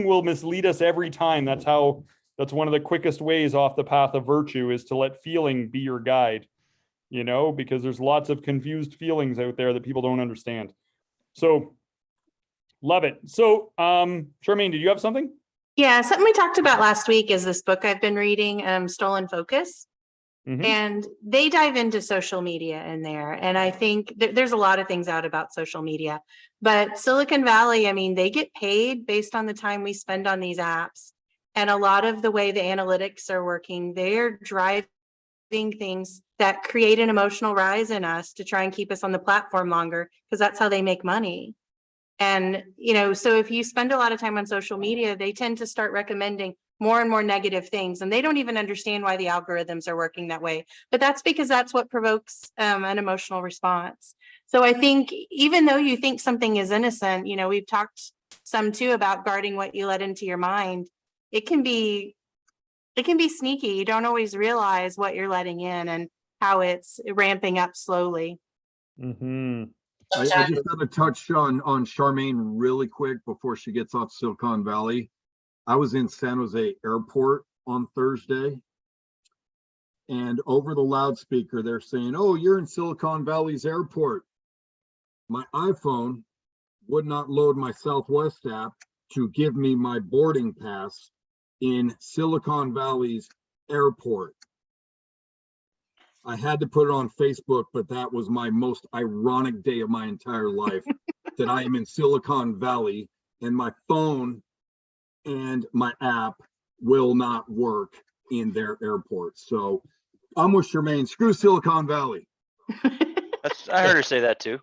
will mislead us every time. That's one of the quickest ways off the path of virtue, is to let feeling be your guide, you know, because there's lots of confused feelings out there that people don't understand. So love it. So, Charmaine, did you have something? Yeah, something we talked about last week is this book I've been reading, Stolen Focus. Mm-hmm. And they dive into social media in there. And I think there's a lot of things out about social media, but Silicon Valley, I mean, they get paid based on the time we spend on these apps. And a lot of the way the analytics are working, they're driving things that create an emotional rise in us to try and keep us on the platform longer, because that's how they make money. And, you know, so if you spend a lot of time on social media, they tend to start recommending more and more negative things, and they don't even understand why the algorithms are working that way. But that's because that's what provokes an emotional response. So I think even though you think something is innocent, you know, we've talked some too about guarding what you let into your mind. It can be sneaky. You don't always realize what you're letting in and how it's ramping up slowly. Mm-hmm. I just got to touch on Charmaine really quick before she gets off Silicon Valley. I was in San Jose Airport on Thursday, and over the loudspeaker, they're saying, "Oh, you're in Silicon Valley's airport." My iPhone would not load my Southwest app to give me my boarding pass in Silicon Valley's airport. I had to put it on Facebook, but that was my most ironic day of my entire life, that I am in Silicon Valley and my phone and my app will not work in their airport. So I'm with Charmaine. Screw Silicon Valley. I heard her say that too.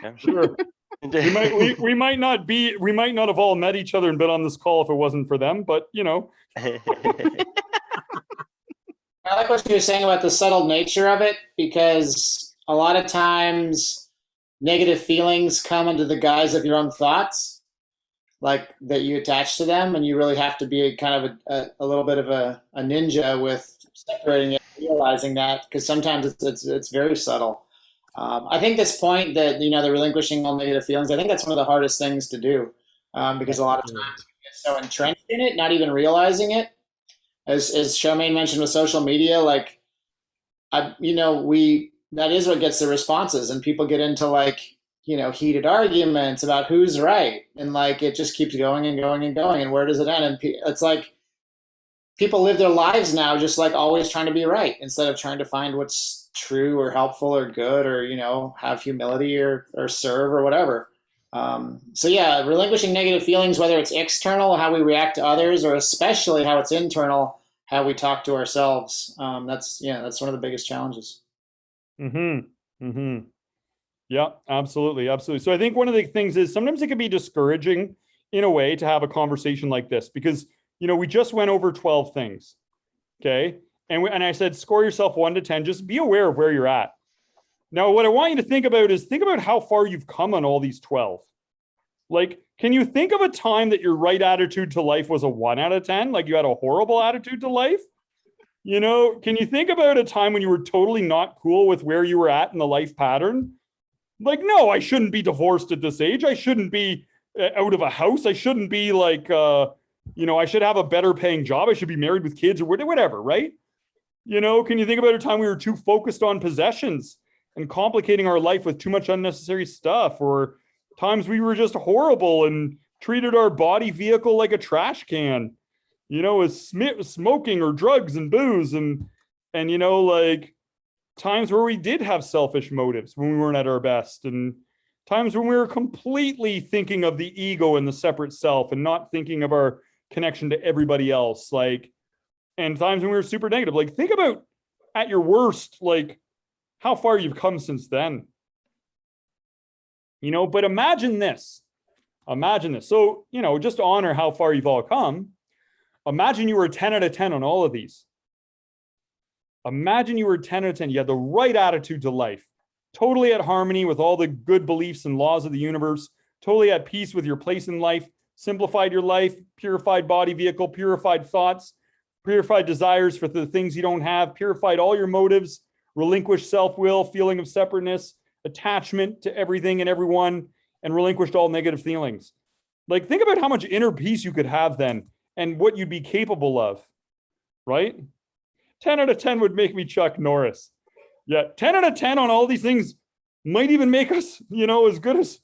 Yeah. Sure. we might not have all met each other and been on this call if it wasn't for them, but you know. I like what you were saying about the subtle nature of it, because a lot of times negative feelings come under the guise of your own thoughts, like that you attach to them, and you really have to be kind of a little bit of a ninja with separating it, realizing that, because sometimes it's very subtle. I think this point that, you know, the relinquishing all negative feelings, I think that's one of the hardest things to do, because a lot of times we get so entrenched in it, not even realizing it. As Charmaine mentioned with social media, like, that is what gets the responses, and people get into like heated arguments about who's right, and like it just keeps going and going and going, and where does it end? And it's like people live their lives now just like always trying to be right instead of trying to find what's true or helpful or good, or have humility or serve or whatever. So yeah, relinquishing negative feelings, whether it's external, how we react to others, or especially how it's internal, how we talk to ourselves. That's one of the biggest challenges. Yeah, absolutely. So I think one of the things is sometimes it can be discouraging in a way to have a conversation like this, because we just went over 12 things. Okay. And I said, score yourself 1 to 10, just be aware of where you're at. Now, what I want you to think about how far you've come on all these 12. Like, can you think of a time that your right attitude to life was a 1 out of 10? Like you had a horrible attitude to life? Can you think about a time when you were totally not cool with where you were at in the life pattern? Like, no, I shouldn't be divorced at this age. I shouldn't be out of a house. I shouldn't be like, I should have a better paying job. I should be married with kids or whatever, right? Can you think about a time we were too focused on possessions and complicating our life with too much unnecessary stuff, or times we were just horrible and treated our body vehicle like a trash can, with smoking or drugs and booze, and like times where we did have selfish motives when we weren't at our best, and times when we were completely thinking of the ego and the separate self and not thinking of our connection to everybody else, like, and times when we were super negative. Like, think about at your worst, like how far you've come since then. But imagine this. So, just to honor how far you've all come, imagine you were a 10 out of 10 on all of these. Imagine you were 10 out of 10. You had the right attitude to life, totally at harmony with all the good beliefs and laws of the universe, totally at peace with your place in life, simplified your life, purified body vehicle, purified thoughts, purified desires for the things you don't have, purified all your motives, relinquished self-will, feeling of separateness, attachment to everything and everyone, and relinquished all negative feelings. Like, think about how much inner peace you could have then and what you'd be capable of, right? 10 out of 10 would make me Chuck Norris. Yeah, 10 out of 10 on all these things might even make us, as good as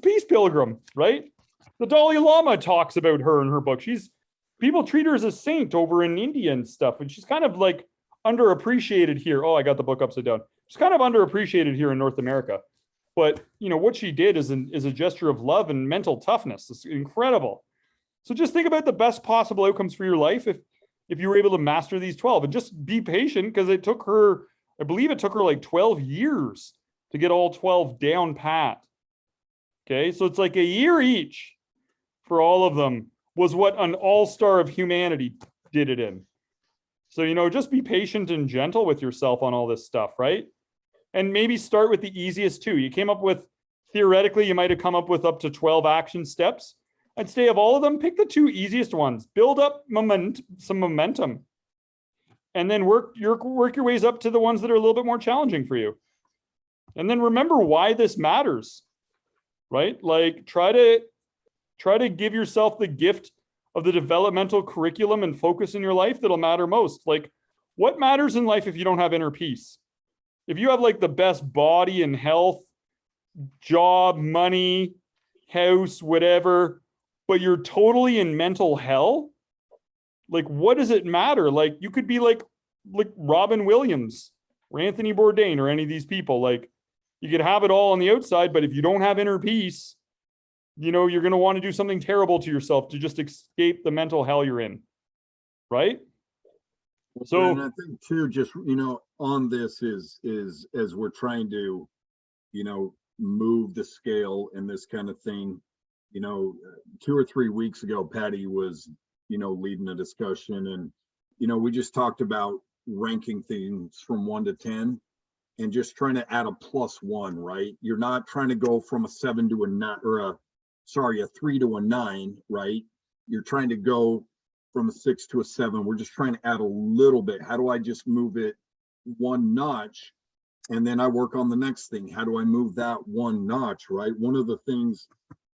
Peace Pilgrim, right? The Dalai Lama talks about her in her book. People treat her as a saint over in India and stuff, and she's kind of like underappreciated here. Oh, I got the book upside down. She's kind of underappreciated here in North America. But, what she did is a gesture of love and mental toughness. It's incredible. So just think about the best possible outcomes for your life if you were able to master these 12, and just be patient, because I believe it took her like 12 years to get all 12 down pat. Okay, so it's like a year each for all of them was what an all-star of humanity did it in. So, just be patient and gentle with yourself on all this stuff, right? And maybe start with the easiest 2. You came up with, theoretically, you might have come up with up to 12 action steps. I'd say of all of them, pick the 2 easiest ones. Build up some momentum. And then work your ways up to the ones that are a little bit more challenging for you. And then remember why this matters, right? Like, try to give yourself the gift of the developmental curriculum and focus in your life that'll matter most. Like, what matters in life if you don't have inner peace? If you have like the best body and health, job, money, house, whatever, but you're totally in mental hell, like, what does it matter? Like, you could be like Robin Williams or Anthony Bourdain or any of these people. Like, you could have it all on the outside, but if you don't have inner peace, you're going to want to do something terrible to yourself to just escape the mental hell you're in. Right? So, and I think too, just, on this is as we're trying to, move the scale and this kind of thing, 2 or 3 weeks ago, Patty was, leading a discussion, and, we just talked about ranking things from 1 to 10 and just trying to add a +1, right? You're not trying to go from a 7 to a 9, or a 3 to a 9, right? You're trying to go from a 6 to a 7. We're just trying to add a little bit. How do I just move it 1 notch? And then I work on the next thing. How do I move that 1 notch, right? One of the things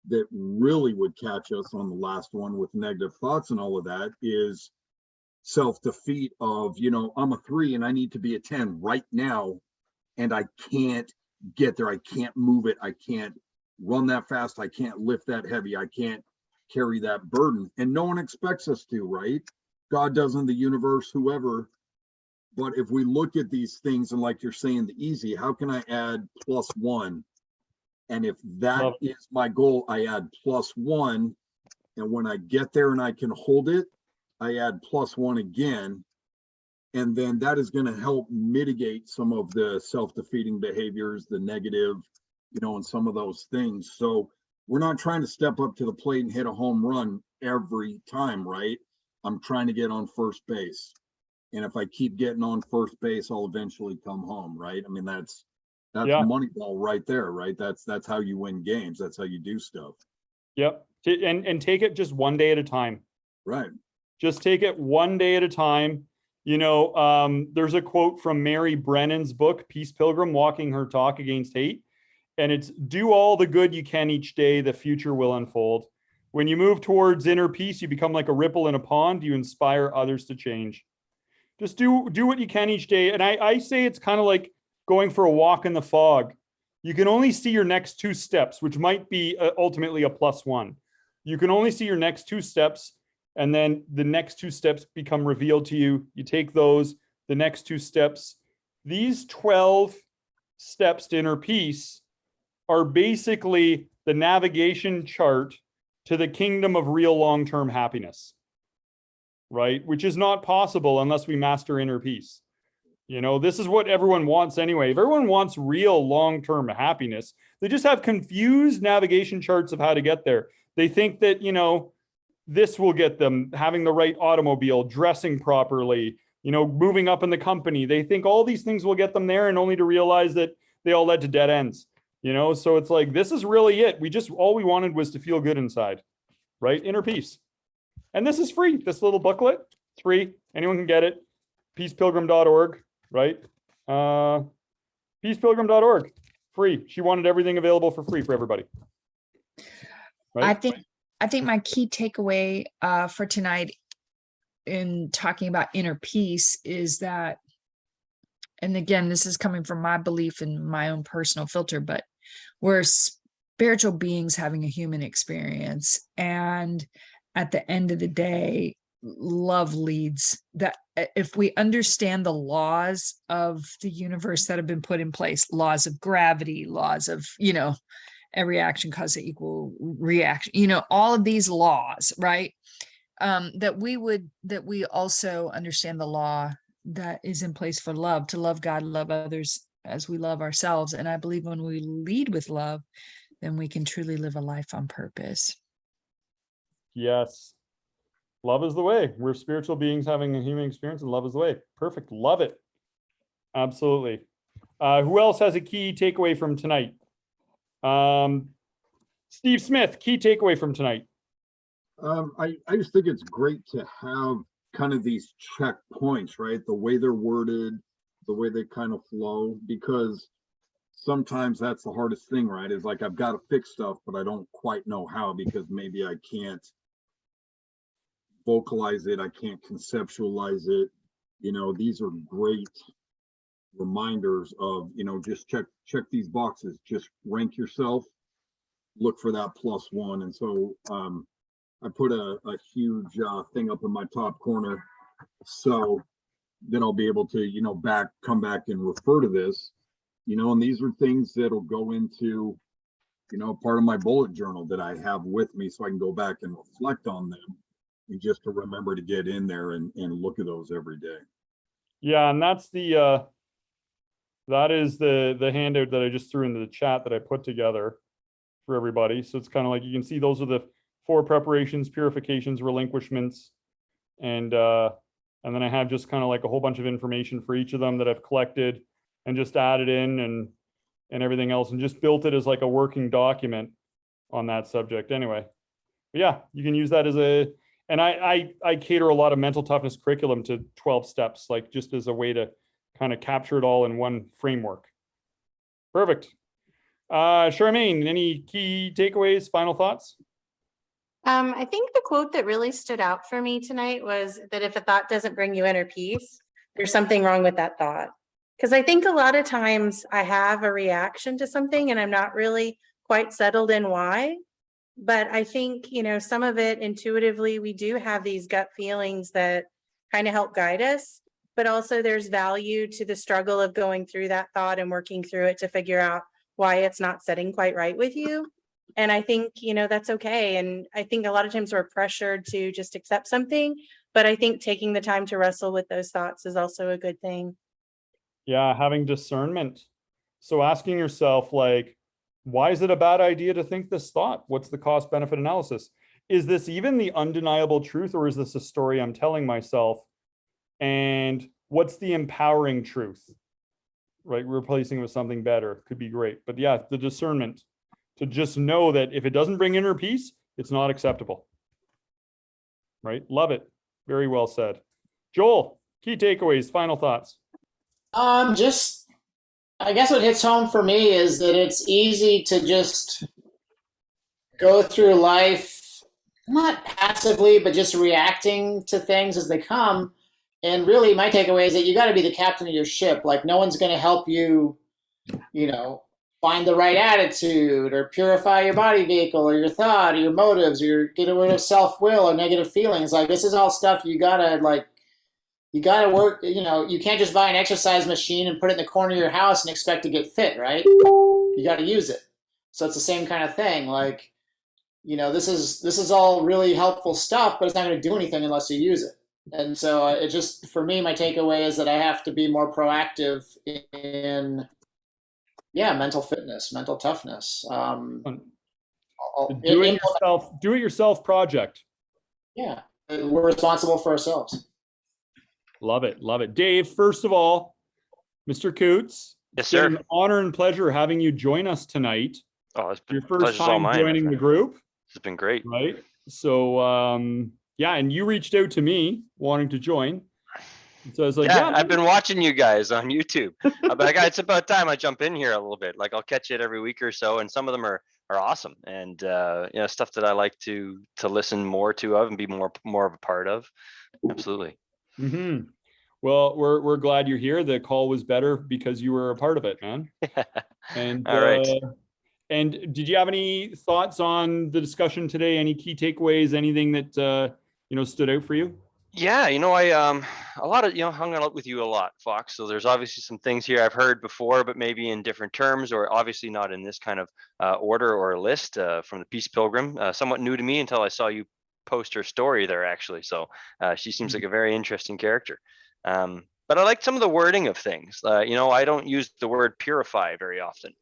that really would catch us on the last one with negative thoughts and all of that is self-defeat of, I'm a 3 and I need to be a 10 right now, and I can't get there. I can't move it. I can't run that fast. I can't lift that heavy. I can't carry that burden. And no one expects us to, right? God doesn't, the universe, whoever. But if we look at these things and like you're saying, the easy, how can I add +1? And if that is my goal, I add +1. And when I get there and I can hold it, I add +1 again. And then that is going to help mitigate some of the self-defeating behaviors, the negative, and some of those things. So we're not trying to step up to the plate and hit a home run every time, right? I'm trying to get on first base. And if I keep getting on first base, I'll eventually come home, right? I mean, that's Moneyball right there, right? That's how you win games. That's how you do stuff. Yep. And take it just one day at a time. Right. Just take it one day at a time. There's a quote from Mary Brennan's book, Peace Pilgrim, Walking Her Talk Against Hate. And it's, do all the good you can each day, the future will unfold. When you move towards inner peace, you become like a ripple in a pond. You inspire others to change. Just do what you can each day. And I say it's kind of like going for a walk in the fog. You can only see your next 2 steps, which might be ultimately a +1. You can only see your next 2 steps, and then the next 2 steps become revealed to you. You take those, the next 2 steps. These 12 steps to inner peace are basically the navigation chart to the kingdom of real long-term happiness, right? Which is not possible unless we master inner peace. This is what everyone wants anyway. If everyone wants real long-term happiness, they just have confused navigation charts of how to get there. They think that, this will get them having the right automobile, dressing properly, moving up in the company. They think all these things will get them there, and only to realize that they all led to dead ends. So it's like, this is really it. All we wanted was to feel good inside, right? Inner peace. And this is free. This little booklet, it's free. Anyone can get it. peacepilgrim.org, right? peacepilgrim.org, free. She wanted everything available for free for everybody. Right? I think my key takeaway for tonight in talking about inner peace is that, and again, this is coming from my belief in my own personal filter, but we're spiritual beings having a human experience. And at the end of the day, love leads. That if we understand the laws of the universe that have been put in place, laws of gravity, laws of, every action causes an equal reaction, all of these laws, right? That we also understand the law that is in place for love, to love God, love others as we love ourselves. And I believe when we lead with love, then we can truly live a life on purpose. Yes. Love is the way. We're spiritual beings having a human experience, and love is the way. Perfect. Love it. Absolutely. Who else has a key takeaway from tonight? Steve Smith, key takeaway from tonight. I just think it's great to have kind of these checkpoints, right? The way they're worded, the way they kind of flow, because sometimes that's the hardest thing, right? Is like, I've got to fix stuff, but I don't quite know how, because maybe I can't vocalize it. I can't conceptualize it. These are great reminders of, just check these boxes, just rank yourself, look for that +1. And so, I put a huge thing up in my top corner, so then I'll be able to, come back and refer to this, and these are things that'll go into, part of my bullet journal that I have with me, so I can go back and reflect on them, and just to remember to get in there and look at those every day. Yeah, and that's that is the handout that I just threw into the chat that I put together for everybody. So it's kind of like, you can see those are the 4 preparations, purifications, relinquishments, and then I have just kind of like a whole bunch of information for each of them that I've collected and just added in and everything else, and just built it as like a working document on that subject anyway. But yeah, you can use that as and I cater a lot of mental toughness curriculum to 12 steps, like just as a way to kind of capture it all in one framework. Perfect. Charmaine, any key takeaways, final thoughts? I think the quote that really stood out for me tonight was that if a thought doesn't bring you inner peace, there's something wrong with that thought. Because I think a lot of times I have a reaction to something and I'm not really quite settled in why. But I think, some of it intuitively, we do have these gut feelings that kind of help guide us. But also there's value to the struggle of going through that thought and working through it to figure out why it's not setting quite right with you. And I think, that's okay. And I think a lot of times we're pressured to just accept something. But I think taking the time to wrestle with those thoughts is also a good thing. Yeah, having discernment. So asking yourself, like, why is it a bad idea to think this thought? What's the cost benefit analysis? Is this even the undeniable truth, or is this a story I'm telling myself? And what's the empowering truth? Right? Replacing it with something better could be great. But yeah, the discernment to just know that if it doesn't bring inner peace, it's not acceptable. Right? Love it. Very well said. Joel, key takeaways, final thoughts. I guess what hits home for me is that it's easy to just go through life, not passively, but just reacting to things as they come. And really, my takeaway is that you got to be the captain of your ship. Like, no one's going to help you, find the right attitude or purify your body vehicle or your thought or your motives or get rid of self-will or negative feelings. Like, this is all stuff you got to work, you can't just buy an exercise machine and put it in the corner of your house and expect to get fit, right? You got to use it. So it's the same kind of thing. Like, this is all really helpful stuff, but it's not going to do anything unless you use it. And so it just, for me, my takeaway is that I have to be more proactive in, mental fitness, mental toughness. Do it yourself project. Yeah. We're responsible for ourselves. Love it. Love it. Dave, first of all, Mr. Coots. Yes, sir. It's been an honor and pleasure having you join us tonight. Oh, it's been Your first time joining the group. It's been great. Right. So, yeah, and you reached out to me wanting to join. So I was like, yeah, I've been watching you guys on YouTube. I'm like, it's about time I jump in here a little bit. Like, I'll catch it every week or so, and some of them are awesome, and stuff that I like to listen more to of and be more of a part of. Absolutely. Mm-hmm. Well, we're glad you're here. The call was better because you were a part of it, man. And all right. And did you have any thoughts on the discussion today? Any key takeaways? Anything that stood out for you? Yeah, I a lot of hung out with you a lot, Fox. So there's obviously some things here I've heard before, but maybe in different terms, or obviously not in this kind of order or list from the Peace Pilgrim. Somewhat new to me until I saw you post her story there, actually. So she seems like a very interesting character. But I like some of the wording of things. I don't use the word purify very often,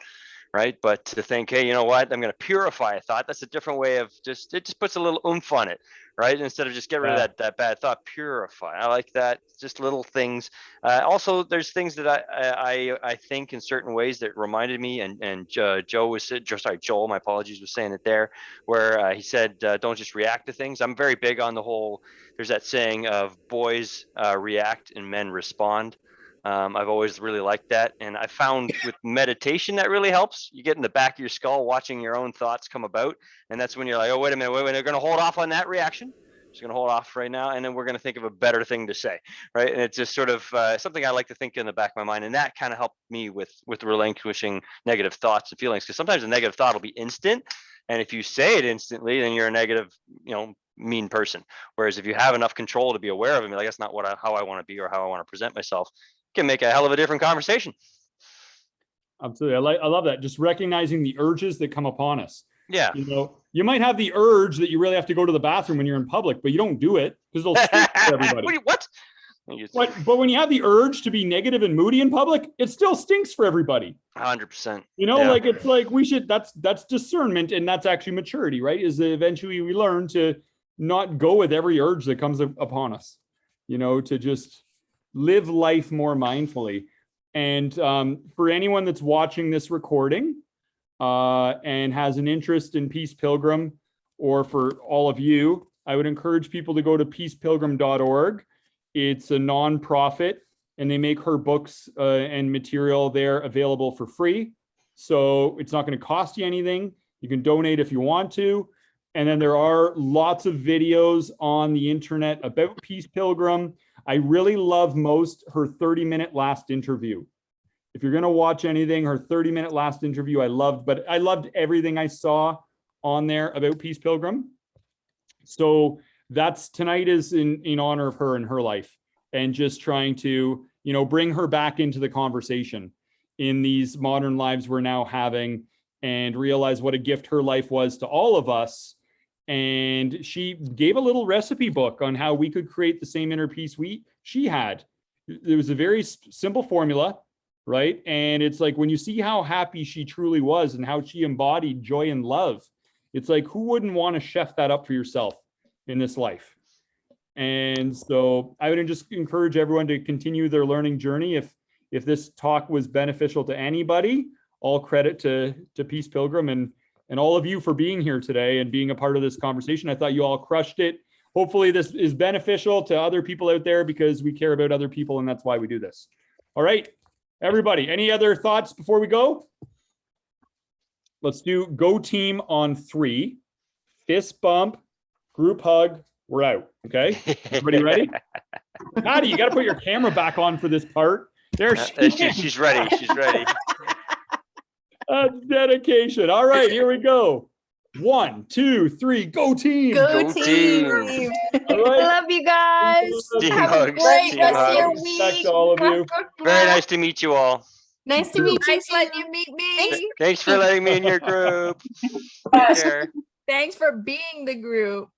right? But to think, hey, you know what? I'm going to purify a thought. That's a different way of it just puts a little oomph on it, right? Instead of just get rid of that bad thought, purify. I like that. Just little things. Also, there's things that I think in certain ways that reminded me, and Joel, my apologies, was saying it there, where he said, don't just react to things. I'm very big on the whole, there's that saying of boys react and men respond. I've always really liked that. And I found with meditation that really helps. You get in the back of your skull watching your own thoughts come about. And that's when you're like, oh, wait a minute, they're going to hold off on that reaction. Just going to hold off right now. And then we're going to think of a better thing to say. Right. And it's just sort of something I like to think in the back of my mind. And that kind of helped me with relinquishing negative thoughts and feelings. Because sometimes a negative thought will be instant. And if you say it instantly, then you're a negative, mean person. Whereas if you have enough control to be aware of it, like, that's not how I want to be or how I want to present myself, can make a hell of a different conversation. Absolutely. I love that. Just recognizing the urges that come upon us. Yeah. You might have the urge that you really have to go to the bathroom when you're in public, but you don't do it because it'll stink for everybody. What? But when you have the urge to be negative and moody in public, it still stinks for everybody. 100%. Like, it's like that's discernment, and that's actually maturity, right? Is that eventually we learn to not go with every urge that comes upon us, to just live life more mindfully. And for anyone that's watching this recording and has an interest in Peace Pilgrim, or for all of you, I would encourage people to go to peacepilgrim.org. It's a nonprofit, and they make her books and material there available for free. So it's not going to cost you anything. You can donate if you want to. And then there are lots of videos on the internet about Peace Pilgrim. I really love most her 30-minute last interview. If you're going to watch anything, her 30-minute last interview, I loved everything I saw on there about Peace Pilgrim. So tonight is in honor of her and her life, and just trying to, bring her back into the conversation in these modern lives we're now having, and realize what a gift her life was to all of us. And she gave a little recipe book on how we could create the same inner peace she had. It was a very simple formula, right? And it's like, when you see how happy she truly was and how she embodied joy and love, it's like, who wouldn't want to chef that up for yourself in this life? And so I would just encourage everyone to continue their learning journey. If this talk was beneficial to anybody, all credit to Peace Pilgrim and all of you for being here today and being a part of this conversation. I thought you all crushed it. Hopefully this is beneficial to other people out there, because we care about other people, and that's why we do this. All right, everybody, any other thoughts before we go? Let's do go team on 3. Fist bump, group hug, we're out. Okay, everybody ready? Maddie, you got to put your camera back on for this part. There she's ready. She's ready. Dedication. All right, here we go. 1, 2, 3, go team. Go team. All right. I love you guys. Team Have a hugs, great team rest of your hugs. Respect week. to all of you. Very nice to meet you all. Nice to meet you. Nice letting you meet me. Thanks for letting me in your group. Take care. Thanks for being the group.